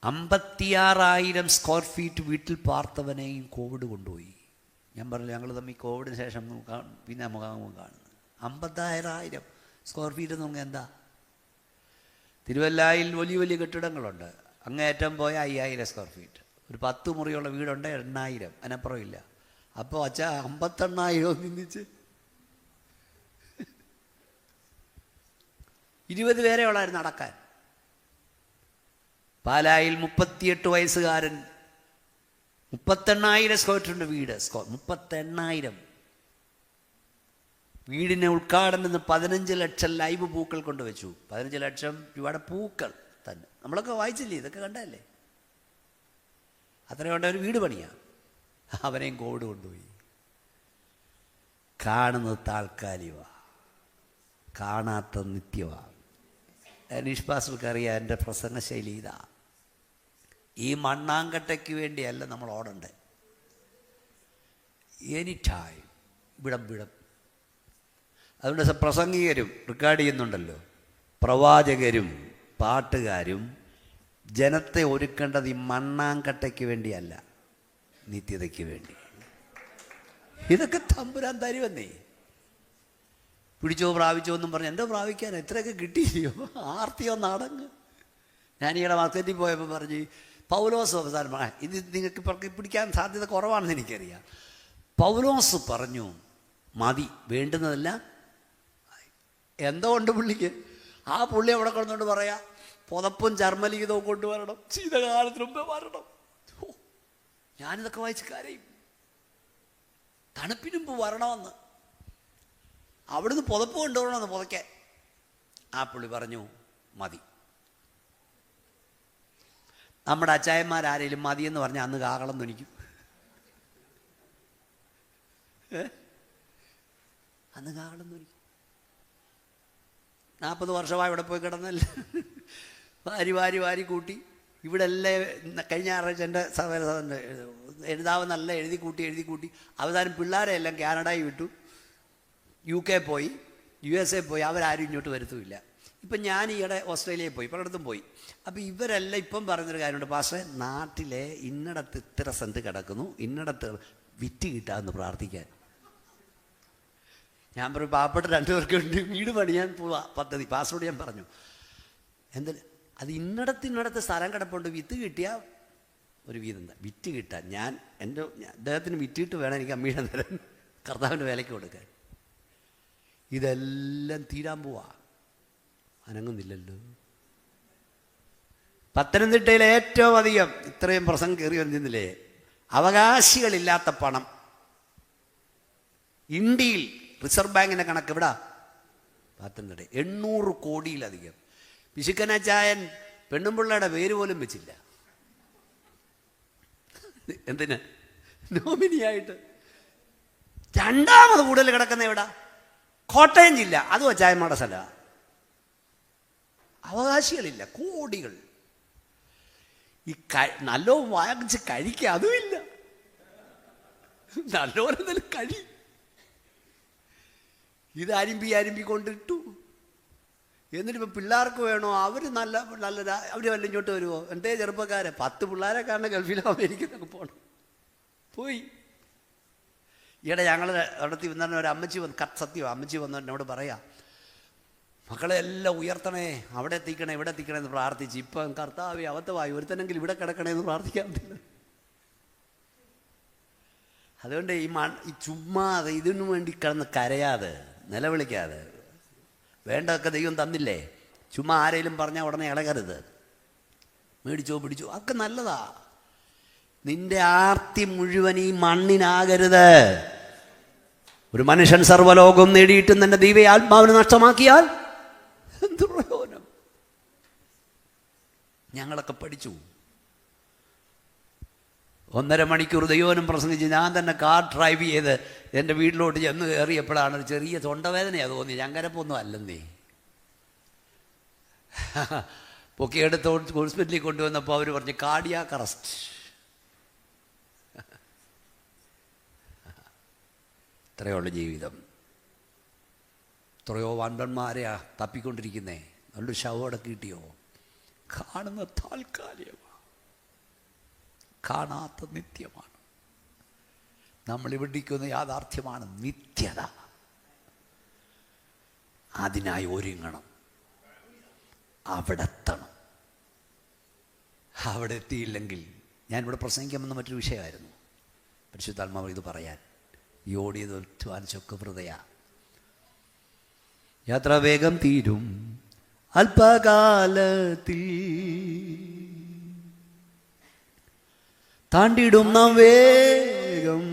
56,000 സ്ക്വയർ ഫീറ്റ് വീട്ടിൽ പാർത്തവനെയും കോവിഡ് കൊണ്ടുപോയി. ഞാൻ പറഞ്ഞു, ഞങ്ങൾ തമ്മിൽ കോവിഡിന് ശേഷം പിന്നെ മുഖാമുഖം കാണുന്നത്. 56,000 സ്ക്വയർ ഫീറ്റ് എന്ന് പറഞ്ഞാൽ എന്താ? തിരുവല്ലായിൽ വലിയ വലിയ കെട്ടിടങ്ങളുണ്ട്. അങ്ങേയറ്റം പോയ 5,000 സ്ക്വയർ ഫീറ്റ്. ഒരു 10 മുറിയുള്ള വീടുണ്ട്, 8,000, അതിനപ്പുറം ഇല്ല. അപ്പോൾ അച്ഛാ 58,000 നിന്നിച്ച് 20 പേരെ ഉള്ളായിരുന്നു നടക്കാൻ. പാലായിൽ 38 വയസ്സുകാരൻ 38,000 സ്ക്വയർ ഫീറ്റ് വീട്. 38,000 വീടിനെ ഉദ്ഘാടനം 15 ലക്ഷം ലൈവ് പൂക്കൾ കൊണ്ടുവച്ചു. 15 ലക്ഷം രൂപയുടെ പൂക്കൾ തന്നെ. നമ്മളൊക്കെ വായിച്ചില്ലേ, ഇതൊക്കെ കണ്ടല്ലേ? അത്രയും കൊണ്ട് ഒരു വീട് പണിയാ. അവനെയും കോവിഡ് കൊണ്ടുപോയി. കാണുന്നത് താൽക്കാലികമാണ്, കാണാത്ത നിത്യമാണ്. അനീഷ് പാസ്റ്റർക്കറിയാം എൻ്റെ പ്രസംഗ ശൈലി ഇതാ. ഈ മണ്ണാങ്കട്ടയ്ക്ക് വേണ്ടിയല്ല നമ്മൾ ഓടണ്ടേ. Any time വിടം. അതുകൊണ്ട് പ്രസംഗികരും റെക്കോർഡ് ചെയ്യുന്നുണ്ടല്ലോ, പ്രവാചകരും പാട്ടുകാരും ജനത്തെ ഒരുക്കേണ്ടത് ഈ മണ്ണാങ്കട്ടയ്ക്ക് വേണ്ടിയല്ല, നിത്യതയ്ക്ക് വേണ്ടി. ഇതൊക്കെ തമ്പുരാൻ തരുമെന്നേ. പിടിച്ചോ പ്രാപിച്ചോ എന്നും പറഞ്ഞ് എന്തോ പ്രാപിക്കാൻ എത്രയൊക്കെ കിട്ടിയോ, ആർത്തിയോ നടങ്ങ്. ഞാൻ ഈയിടെ മാർക്കറ്റിൽ പോയപ്പോൾ പറഞ്ഞ് പൗലോസ് അവസാനം, ഇത് നിങ്ങൾക്ക് പിടിക്കാൻ സാധ്യത കുറവാണെന്ന് എനിക്കറിയാം. പൗലോസ് പറഞ്ഞു മതി, വേണ്ടുന്നതല്ല. എന്തോ ഉണ്ട് പുള്ളിക്ക്. ആ പുള്ളി അവിടെ കൊണ്ടുകൊണ്ട് പറയാ പുതപ്പും ചർമ്മലിഖിതവും കൊണ്ടുവരണം, ശീതകാലത്തിന് മുമ്പേ വരണം. ഞാനിതൊക്കെ വായിച്ച് കരയും. തണുപ്പിന് മുമ്പ് വരണമെന്ന്. അവിടുന്ന് പുതപ്പ് കൊണ്ടുവരണമെന്ന് പുതയ്ക്കാൻ. ആ പുള്ളി പറഞ്ഞു മതി. നമ്മുടെ അച്ചായന്മാരാരേലും മതിയെന്ന് പറഞ്ഞാൽ അന്ന് കാകളം തുനിക്കും. അന്ന് കാകളം തുനിക്കും. 40 വർഷമായി ഇവിടെ പോയി കിടന്നല്ല, വാരി വാരി വാരി കൂട്ടി. ഇവിടെ എല്ലാം കഴിഞ്ഞ ഞായറാഴ്ച എൻ്റെ സഹോദരൻ എഴുതാവുന്നല്ല എഴുതി കൂട്ടി അവസാനം പിള്ളേരെ എല്ലാം കാനഡയിൽ വിട്ടു, UK പോയി, USA പോയി. അവരാരും ഇങ്ങോട്ട് വരുത്തുമില്ല. ഇപ്പം ഞാൻ ഈയിടെ ഓസ്ട്രേലിയയിൽ പോയി, പലയിടത്തും പോയി. അപ്പോൾ ഇവരെല്ലാം ഇപ്പം പറഞ്ഞൊരു കാര്യമുണ്ട്, പക്ഷേ നാട്ടിലെ ഇന്നിടത്ത് ഇത്ര സെൻറ്റ് കിടക്കുന്നു, ഇന്നിടത്ത് വിറ്റ് കിട്ടാമെന്ന് പ്രാർത്ഥിക്കാൻ. ഞാൻ പറയും പാവപ്പെട്ട 2 പേർക്ക് വേണ്ടി വീട് പണിയാൻ പോവാ പദ്ധതി, പാസ്വേഡ് ഞാൻ പറഞ്ഞു. എന്തിന് അത് ഇന്നിടത്ത് സ്ഥലം കിടപ്പുണ്ട്, വിത്ത് കിട്ടിയാൽ ഒരു വീതം വിറ്റ് കിട്ടാൻ. ഞാൻ അദ്ദേഹത്തിന് വിറ്റിട്ട് വേണം എനിക്ക് അമ്മീടെ തരാൻ, കർത്താവിൻ്റെ വിലയ്ക്ക് കൊടുക്കാൻ. ഇതെല്ലാം തീരാൻ പോവാ, അനങ്ങുന്നില്ലല്ലോ. പത്തനംതിട്ടയിൽ ഏറ്റവും അധികം ഇത്രയും പ്രസംഗം കയറി വരുന്നില്ലേ, അവകാശികളില്ലാത്ത പണം ഇന്ത്യയിൽ റിസർവ് ബാങ്കിൻ്റെ കണക്ക് എവിടാ? പത്തനംതിട്ട 800 കോടിയിലധികം. പിശുക്കനാച്ചായൻ പെണ്ണുമ്പിള്ളയുടെ പേര് പോലും വെച്ചില്ല. എന്തിന്? നോമിനിയായിട്ട്. രണ്ടാമത് കൂടുതൽ കിടക്കുന്ന എവിടാ? കോട്ടയം ജില്ല. അതും അച്ചായന്മാരുടെ സ്ഥലമാണ്. അവകാശികളില്ല, കോടികൾ. ഈ നല്ലോ വാങ്ങിച്ച് കഴിക്കുക അതുമില്ല. നല്ലോരെന്തെങ്കിലും കഴി. ഇത് അരിമ്പി കൊണ്ടിട്ടു. എന്നിട്ടിപ്പോൾ പിള്ളേർക്ക് വേണോ? അവർ നല്ല അവർ വല്ല ഇങ്ങോട്ട് വരുമോ? എന്തേ ചെറുപ്പക്കാരെ 10 പിള്ളേരെ കാരണം ഗൾഫിലോ അമേരിക്കയിലൊക്കെ പോകണം. പോയി. ഈയിടെ ഞങ്ങൾ നടത്തി വന്ന ഒരു അമ്മച്ചി സത്യം അമ്മച്ചി വന്ന് എന്നോട് പറയാം, മക്കളെ എല്ലാം ഉയർത്തണേ, അവിടെ എത്തിക്കണേ ഇവിടെ എത്തിക്കണേ എന്ന് പ്രാർത്ഥിച്ച്. ഇപ്പം കർത്താവേ അവത്തവായി ഒരുത്തനെങ്കിൽ ഇവിടെ കിടക്കണേ എന്ന് പ്രാർത്ഥിക്കാൻ പറ്റില്ല. അതുകൊണ്ട് ഈ ചുമ്മാതെ ഇതിനു വേണ്ടി കിടന്ന് കരയാതെ നിലവിളിക്കാതെ, വേണ്ടതൊക്കെ ദൈവം തന്നില്ലേ, ചുമ്മാ ആരെങ്കിലും പറഞ്ഞാൽ ഉടനെ ഇളകരുത്. മേടിച്ചോ പിടിച്ചോ അതൊക്കെ നല്ലതാ. നിന്റെ ആർത്തി മുഴുവൻ ഈ മണ്ണിനാകരുത്. ഒരു മനുഷ്യൻ സർവ്വലോകം നേടിയിട്ടും തന്റെ ദൈവ ആത്മാവിനെ നഷ്ടമാക്കിയാൽ എന്ത് പ്രയോജനം? ഞങ്ങളൊക്കെ പഠിച്ചു. 1.5 മണിക്കൂർ ദൈവനും പ്രസംഗിച്ച് ഞാൻ തന്നെ കാർ ഡ്രൈവ് ചെയ്ത് എൻ്റെ വീട്ടിലോട്ട് ചെന്ന് കയറിയപ്പോഴാണ് ഒരു ചെറിയ തൊണ്ടവേദനയാണ് തോന്നി. ഞങ്ങരപ്പൊന്നും അല്ലെന്നേ. പൊക്കിയെടുത്ത് ഹോസ്പിറ്റലിൽ കൊണ്ടുവന്നപ്പോൾ അവർ പറഞ്ഞു കാർഡിയാക് അറസ്റ്റ്. ഇത്രയുള്ള ജീവിതം. എത്രയോ വൻപന്മാരെയാ തപ്പിക്കൊണ്ടിരിക്കുന്നേ. നല്ലൊരു ശവോടെ കിട്ടിയോ? കാണുന്ന താൽക്കാലികമാണ്, കാണാത്ത നിത്യമാണ്. നമ്മൾ ഇവിടിക്കുന്ന യാഥാർത്ഥ്യമാണ് നിത്യത. അതിനായി ഒരുങ്ങണം, അവിടെ എത്തണം. അവിടെ എത്തിയില്ലെങ്കിൽ, ഞാനിവിടെ പ്രസംഗിക്കാമെന്ന മറ്റൊരു വിഷയമായിരുന്നു. പരിശുദ്ധാത്മാവ് ഇത് പറയാൻ ഈ ഓടിയത് അധ്വാനിച്ചൊക്കെ വൃതയാ. യാത്ര വേഗം തീരും അല്പകാലത്തിൽ, താണ്ടിടും നാം വേഗം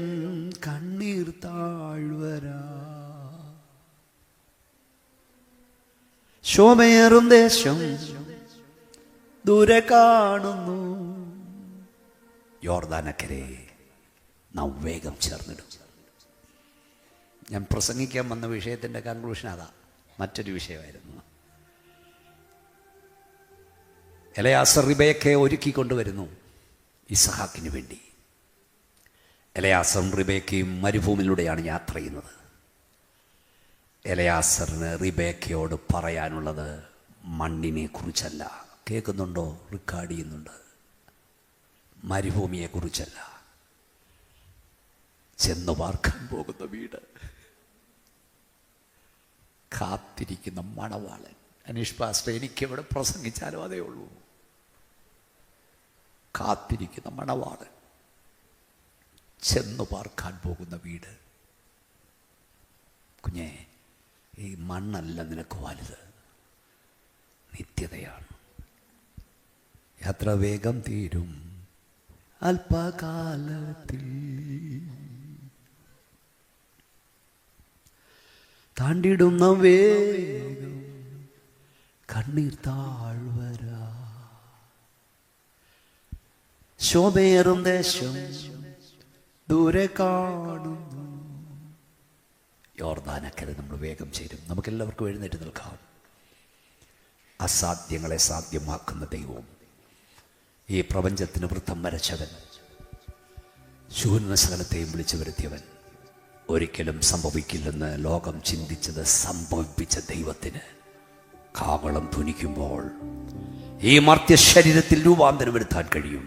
കണ്ണീർ താഴ്വരാ. ശോഭയേറും ദേശം ദൂരെ കാണുന്നു, യോർദാനക്കരെ നാം വേഗം ചേർന്നിടും. ഞാൻ പ്രസംഗിക്കാൻ വന്ന വിഷയത്തിൻ്റെ കൺക്ലൂഷൻ അതാ, മറ്റൊരു വിഷയമായിരുന്നു. എലയാസർ റിബേക്കയെ ഒരുക്കിക്കൊണ്ടുവരുന്നു ഇസ്ഹാക്കിന് വേണ്ടി. എലയാസറും റിബേക്കയും മരുഭൂമിയിലൂടെയാണ് യാത്ര ചെയ്യുന്നത്. എലയാസറിന് റിബേക്കയോട് പറയാനുള്ളത് മണ്ണിനെ കുറിച്ചല്ല, കേൾക്കുന്നുണ്ടോ? റെക്കോർഡ് ചെയ്യുന്നുണ്ട്. മരുഭൂമിയെക്കുറിച്ചല്ല, ചെന്നു പാർക്കാൻ പോകുന്ന വീട്, കാത്തിരിക്കുന്ന മണവാളൻ. അനീഷ് പാസ്റ്റർ, എനിക്കെവിടെ പ്രസംഗിച്ചാലും അതേ ഉള്ളൂ. കാത്തിരിക്കുന്ന മണവാളൻ, ചെന്നു പാർക്കാൻ പോകുന്ന വീട്. കുഞ്ഞേ, ഈ മണ്ണല്ല നിനക്ക് വലുത്, നിത്യതയാണ്. യാത്ര വേഗം തീരും അല്പകാലത്തിൽ, താണ്ടിടുന്ന വേഗം കണ്ണീർ താഴ്വര, ശോഭയേറും ദേശം ദൂരെ കാണുന്നു. യോർദാനക്കരെ നമ്മൾ വേഗം ചേരും. നമുക്കെല്ലാവർക്കും എഴുന്നേറ്റ് നിൽക്കാം. അസാധ്യങ്ങളെ സാധ്യമാക്കുന്ന ദൈവവും, ഈ പ്രപഞ്ചത്തിന് വൃത്തം വരച്ചവൻ, ശൂന്യ സകലത്തെയും വിളിച്ചു വരുത്തിയവൻ, ഒരിക്കലും സംഭവിക്കില്ലെന്ന് ലോകം ചിന്തിച്ചത് സംഭവിപ്പിച്ച ദൈവത്തിന് കാവളം ധ്വനിക്കുമ്പോൾ ഈ മർത്യ ശരീരത്തിൽ രൂപാന്തരം വരുത്താൻ കഴിയും.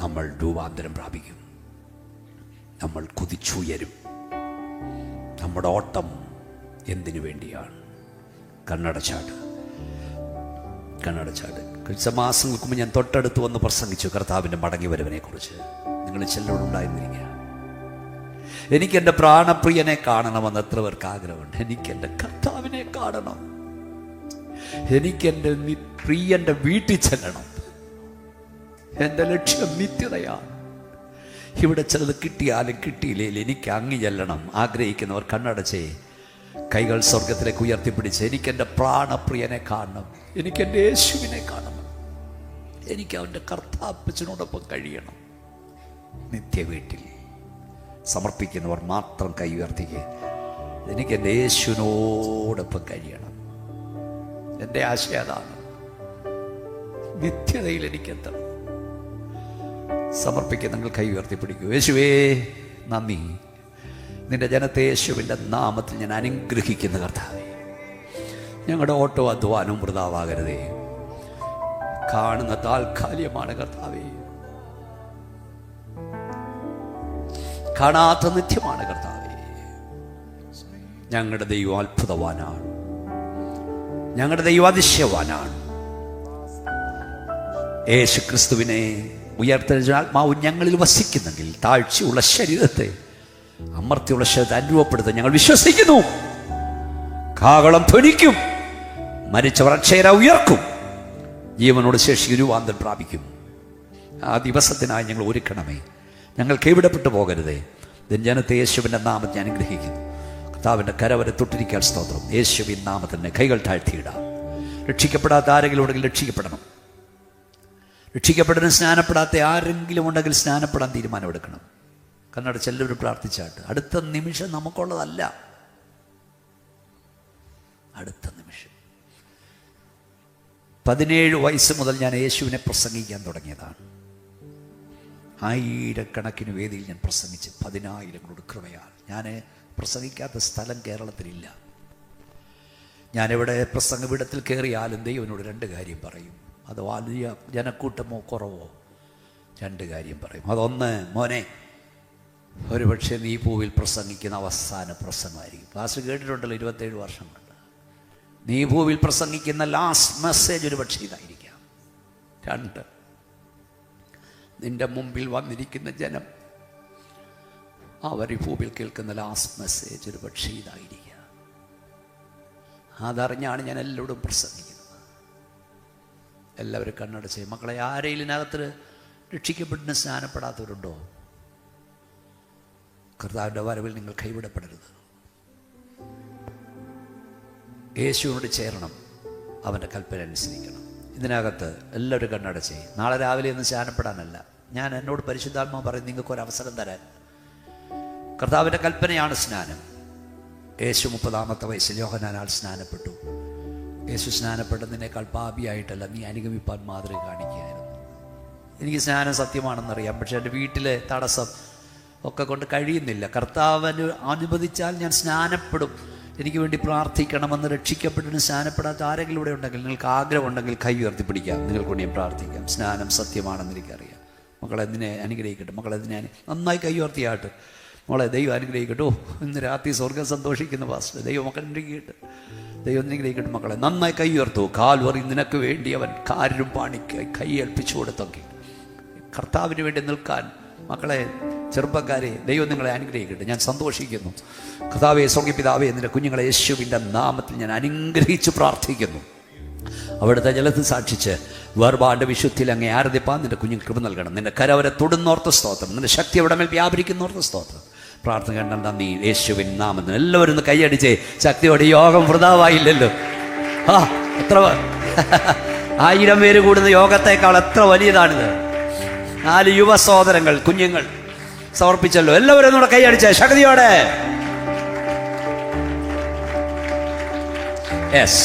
നമ്മൾ രൂപാന്തരം പ്രാപിക്കും. നമ്മൾ കുതിച്ചുയരും. നമ്മുടെ ഓട്ടം എന്തിനു വേണ്ടിയാണ്? കണ്ണടച്ചാട്. കഴിഞ്ഞ മാസങ്ങൾക്ക് മുമ്പ് ഞാൻ തൊട്ടടുത്ത് വന്ന് പ്രസംഗിച്ചു കർത്താവിൻ്റെ മടങ്ങി വരവിനെ കുറിച്ച്. നിങ്ങൾ ചെല്ലോടുണ്ടായിരുന്നിരിക്കുക. എനിക്കെൻ്റെ പ്രാണപ്രിയനെ കാണണമെന്ന് എത്ര പേർക്ക് ആഗ്രഹമുണ്ട്? എനിക്കെൻ്റെ കർത്താവിനെ കാണണം. എനിക്കെൻ്റെ പ്രിയൻ്റെ വീട്ടിൽ ചെല്ലണം. എൻ്റെ ലക്ഷ്യം നിത്യതയാണ്. ഇവിടെ ചിലത് കിട്ടിയാലും കിട്ടിയില്ലെങ്കിൽ എനിക്ക് അങ്ങ് ചെല്ലണം. ആഗ്രഹിക്കുന്നവർ കണ്ണടച്ചേ, കൈകൾ സ്വർഗത്തിലേക്ക് ഉയർത്തിപ്പിടിച്ച്, എനിക്കെൻ്റെ പ്രാണപ്രിയനെ കാണണം, എനിക്കെൻ്റെ യേശുവിനെ കാണണം, എനിക്ക് അവൻ്റെ കർത്താപ്പച്ചനോടൊപ്പം കഴിയണം. നിത്യ വീട്ടിൽ സമർപ്പിക്കുന്നവർ മാത്രം കൈ ഉയർത്തിക്കുക. എനിക്കെൻ്റെ യേശുവിനോടൊപ്പം കഴിയണം. എൻ്റെ ആശയം അതാണ്. നിത്യതയിൽ എനിക്കെത്തണം. സമർപ്പിക്കുക. നിങ്ങൾ കൈ ഉയർത്തിപ്പിടിക്കൂ. യേശുവേ നന്ദി. നിന്റെ ജനത്തെ യേശുവിൻ്റെ നാമത്തിൽ ഞാൻ അനുഗ്രഹിക്കുന്ന കർത്താവേ, ഞങ്ങളുടെ ഓട്ടോ അധ്വാനവും വൃഥാവാകരുതേ. കാണുന്ന താൽക്കാലികമാണ് കർത്താവേ, കാണാത്ത നിത്യമാണ് കർത്താവേ. ഞങ്ങളുടെ ദൈവം അത്ഭുതവാനാണ്. ഞങ്ങളുടെ ദൈവം അതിശയവാനാണ്. യേശു ക്രിസ്തുവിനെ ഉയർത്തെഴുന്ന ആത്മാവ് ഞങ്ങളിൽ വസിക്കുന്നെങ്കിൽ താഴ്ചയുള്ള ശരീരത്തെ അമർത്തിയുള്ള ശരീരത്തെ അനുഭവപ്പെടുത്താൻ ഞങ്ങൾ വിശ്വസിക്കുന്നു. കാഹളം ധ്വനിക്കും, മരിച്ചവർ അക്ഷയര ഉയർക്കും, ജീവനോട് ശേഷി രൂപാന്തരം പ്രാപിക്കും. ആ ദിവസത്തിനായി ഞങ്ങൾ ഒരുക്കണമേ. ഞങ്ങൾ കൈവിടപ്പെട്ടു പോകരുതേ. ജനത്തെ യേശുവിൻ്റെ നാമത്തിൽ ഞാൻ അനുഗ്രഹിക്കുന്നു. കർത്താവിൻ്റെ കരവരെ തൊട്ടിരിക്കാൻ സ്തോത്രം. യേശുവിൻ നാമത്തിൽ കൈകൾ താഴ്ത്തിയിടാം. രക്ഷിക്കപ്പെടാത്ത ആരെങ്കിലും ഉണ്ടെങ്കിൽ രക്ഷിക്കപ്പെടണം. രക്ഷിക്കപ്പെടുന്ന സ്നാനപ്പെടാത്ത ആരെങ്കിലും ഉണ്ടെങ്കിൽ സ്നാനപ്പെടാൻ തീരുമാനമെടുക്കണം. കന്നഡ ചെല്ലവർ പ്രാർത്ഥിച്ചാട്ട്. അടുത്ത നിമിഷം നമുക്കുള്ളതല്ല. അടുത്ത നിമിഷം 17 വയസ്സ് മുതൽ ഞാൻ യേശുവിനെ പ്രസംഗിക്കാൻ തുടങ്ങിയതാണ്. ആയിരക്കണക്കിന് വേദിയിൽ ഞാൻ പ്രസംഗിച്ച് 10,000 കൃപയാൽ. ഞാൻ പ്രസംഗിക്കാത്ത സ്ഥലം കേരളത്തിലില്ല. ഞാനിവിടെ പ്രസംഗപീഠത്തിൽ കയറിയാലും ദൈവനോട് 2 കാര്യം പറയും. അത് വലിയ ജനക്കൂട്ടമോ കുറവോ 2 കാര്യം പറയും. അതൊന്ന്, മോനെ, ഒരുപക്ഷെ നീ ഭൂവിൽ പ്രസംഗിക്കുന്ന അവസാന പ്രസംഗമായിരിക്കും. ക്ലാസ് കേട്ടിട്ടുണ്ടല്ലോ 27 വർഷം കൊണ്ട്. നീ ഭൂവിൽ പ്രസംഗിക്കുന്ന ലാസ്റ്റ് മെസ്സേജ് ഒരുപക്ഷെ ഇതായിരിക്കാം. 2, നിന്റെ മുമ്പിൽ വന്നിരിക്കുന്ന ജനം അവർ ഈ ഭൂമിയിൽ കേൾക്കുന്ന ലാസ്റ്റ് മെസ്സേജ് ഒരുപക്ഷെ ഇതായിരിക്കാം. അതറിഞ്ഞാണ് ഞാൻ എല്ലാവരോടും പ്രസംഗിക്കുന്നത്. എല്ലാവരും കണ്ണടച്ച് മക്കളെ, ആരെയും ഇതിനകത്ത് രക്ഷിക്കപ്പെട്ടിന് സ്നാനപ്പെടാത്തവരുണ്ടോ? കർത്താവിൻ്റെ വരവിൽ നിങ്ങൾ കൈവിടപ്പെടരുത്. യേശുവിനോട് ചേരണം, അവൻ്റെ കൽപ്പന അനുസരിക്കണം. ഇതിനകത്ത് എല്ലാവരും കണ്ണടച്ച് നാളെ രാവിലെ ഒന്ന് സ്നാനപ്പെടാനല്ല. ഞാൻ എന്നോട് പരിശുദ്ധാത്മാ പറയും നിങ്ങൾക്കൊരവസരം തരാൻ. കർത്താവിൻ്റെ കൽപ്പനയാണ് സ്നാനം. യേശു 30-ാമത്തെ വയസ്സിൽ യോഹന്നാനാൽ സ്നാനപ്പെട്ടു. യേശു സ്നാനപ്പെടുന്നതിനേക്കാൾ പാപിയായിട്ടല്ല, നീ അനുഗമിപ്പാൻ മാതൃക കാണിക്കുകയായിരുന്നു. എനിക്ക് സ്നാനം സത്യമാണെന്നറിയാം, പക്ഷെ എൻ്റെ വീട്ടിലെ തടസ്സം ഒക്കെ കൊണ്ട് കഴിയുന്നില്ല. കർത്താവിന് അനുവദിച്ചാൽ ഞാൻ സ്നാനപ്പെടും എനിക്ക് വേണ്ടി പ്രാർത്ഥിക്കണമെന്ന് രക്ഷിക്കപ്പെട്ടിട്ട് സ്നാനപ്പെടാത്ത ആരെങ്കിലും ഇവിടെ ഉണ്ടെങ്കിൽ, നിങ്ങൾക്ക് ആഗ്രഹമുണ്ടെങ്കിൽ കൈ ഉയർത്തിപ്പിടിക്കാം. നിങ്ങൾക്ക് വേണ്ടി പ്രാർത്ഥിക്കാം. സ്നാനം സത്യമാണെന്ന് എനിക്കറിയാം. മക്കളെതിനെ അനുഗ്രഹിക്കട്ടെ. മക്കളെതിനെ നന്നായി കൈ ഉയർത്തിയാട്ട്. മോളെ ദൈവം അനുഗ്രഹിക്കട്ടെ. ഇന്ന് രാത്രി സ്വർഗ്ഗം സന്തോഷിക്കുന്ന പാസ്റ്റർ, ദൈവം മക്കൾ അനുഗ്രഹിക്കട്ടെ. ദൈവം അനുഗ്രഹിക്കട്ടെ. മക്കളെ നന്നായി കൈ ഉയർത്തു. കാൽവറി നിനക്ക് വേണ്ടി അവൻ കാര്യം പാണിക്കായി കൈ ഏൽപ്പിച്ചു കൊടുത്തൊക്കെ കർത്താവിന് വേണ്ടി നിൽക്കാൻ. മക്കളെ ചെറുപ്പക്കാരെ, ദൈവം നിങ്ങളെ അനുഗ്രഹിക്കട്ടെ. ഞാൻ സന്തോഷിക്കുന്നു. കർത്താവേ, സ്വർഗ്ഗപിതാവേ, നിന്റെ കുഞ്ഞുങ്ങളെ യേശുവിൻ്റെ നാമത്തിൽ ഞാൻ അനുഗ്രഹിച്ച് പ്രാർത്ഥിക്കുന്നു. അവിടുത്തെ ജലത്തിൽ സാക്ഷിച്ച് വേർപാട് വിശുദ്ധിയിൽ അങ്ങേ ആരാധിപ്പാൻ നിന്റെ കുഞ്ഞുങ്ങൾ കൃപ നൽകണം. നിന്റെ കരവരെ തൊടുന്നോർത്ത് സ്തോത്രം. നിന്റെ ശക്തി അവിടെ മേൽ വ്യാപരിക്കുന്നോർത്ത് സ്തോത്രം. പ്രാർത്ഥന കണ്ട നന്ദി യേശുവിൻ നാമത്തിൽ. എല്ലാവരും ഒന്ന് കൈയടിച്ചേ. ശക്തിയോടെ യോഗം വൃതാവായില്ലല്ലോ. എത്ര 1000 പേര് കൂടുന്ന യോഗത്തേക്കാൾ എത്ര വലിയതാണിത്. 4 യുവ സഹോദരങ്ങൾ കുഞ്ഞുങ്ങൾ സമർപ്പിച്ചല്ലോ. എല്ലാവരും ഒന്നുകൂടെ കൈയടിച്ചേ ശക്തിയോടെ. യെസ്,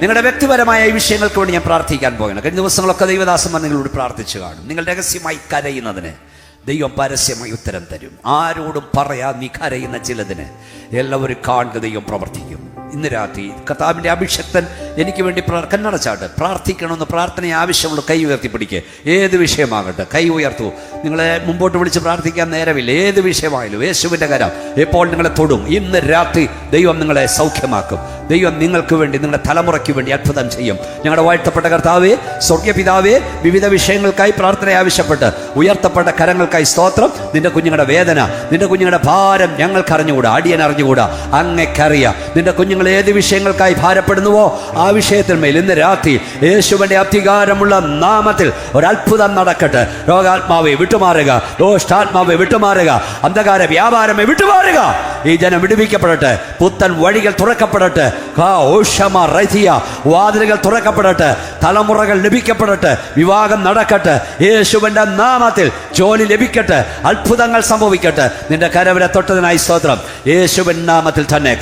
നിങ്ങളുടെ വ്യക്തിപരമായ ഈ വിഷയങ്ങൾക്ക് വേണ്ടി ഞാൻ പ്രാർത്ഥിക്കാൻ പോകണം. കഴിഞ്ഞ ദിവസങ്ങളൊക്കെ ദൈവദാസന്മാർ നിങ്ങളോട് പ്രാർത്ഥിച്ചു കാണും. നിങ്ങൾ രഹസ്യമായി കരയുന്നതിന് ദൈവം പരസ്യമായി ഉത്തരം തരും. ആരോടും പറയാ നീ കരയുന്ന ചിലതിന് എല്ലാവരും കാണുക ദൈവം പ്രവർത്തിക്കും. ഇന്ന് രാത്രി കർത്താവിൻ്റെ അഭിഷക്തൻ എനിക്ക് വേണ്ടി കണ്ണടച്ചാട്ട് പ്രാർത്ഥിക്കണമെന്ന് പ്രാർത്ഥന ആവശ്യമുള്ള കൈ ഉയർത്തിപ്പിടിക്കുക. ഏത് വിഷയമാകട്ടെ കൈ ഉയർത്തു. നിങ്ങളെ മുമ്പോട്ട് വിളിച്ച് പ്രാർത്ഥിക്കാൻ നേരമില്ല. ഏത് വിഷയമായാലും യേശുവിൻ്റെ കരം എപ്പോൾ നിങ്ങളെ തൊടും. ഇന്ന് രാത്രി ദൈവം നിങ്ങളെ സൗഖ്യമാക്കും. ദൈവം നിങ്ങൾക്ക് വേണ്ടി, നിങ്ങളുടെ തലമുറയ്ക്ക് വേണ്ടി അത്ഭുതം ചെയ്യും. ഞങ്ങളുടെ വാഴ്ത്തപ്പെട്ട കർത്താവേ, സ്വർഗ്ഗപിതാവേ, വിവിധ വിഷയങ്ങൾക്കായി പ്രാർത്ഥന ആവശ്യപ്പെട്ട് ഉയർത്തപ്പെട്ട കരങ്ങൾക്കായി സ്തോത്രം. നിന്റെ കുഞ്ഞുങ്ങളുടെ വേദന, നിന്റെ കുഞ്ഞുങ്ങളുടെ ഭാരം ഞങ്ങൾക്ക് അറിഞ്ഞുകൂടാ, അടിയൻ അറിഞ്ഞുകൂടാ, അങ്ങേക്കറിയാം. നിന്റെ കുഞ്ഞുങ്ങൾ ഏത് വിഷയങ്ങൾക്കായി ഭാരപ്പെടുന്നുവോ ആ വിഷയത്തിന്മേൽ ഇന്ന് രാത്രി യേശുവിൻ്റെ അധികാരമുള്ള നാമത്തിൽ ഒരത്ഭുതം നടക്കട്ടെ. രോഗാത്മാവെ വിട്ടുമാറുക, ദോഷ്ടാത്മാവെ വിട്ടുമാറുക, അന്ധകാര വ്യാപാരമേ വിട്ടുമാറുക. ഈ ജനം വിടുവിക്കപ്പെടട്ടെ. പുത്തൻ വഴികൾ തുറക്കപ്പെടട്ടെ. വാതിലുകൾ തുറക്കപ്പെടട്ടെ. തലമുറകൾ ലഭിക്കപ്പെടട്ടെ. വിവാഹം നടക്കട്ടെ. യേശുവിൻ്റെ നാമത്തിൽ ജോലി ലഭിക്കട്ടെ. അത്ഭുതങ്ങൾ സംഭവിക്കട്ടെ. നിന്റെ കരവരെ തൊട്ടതിനായി സ്തോത്രം. യേശുവിൻ നാമത്തിൽ തന്നെ.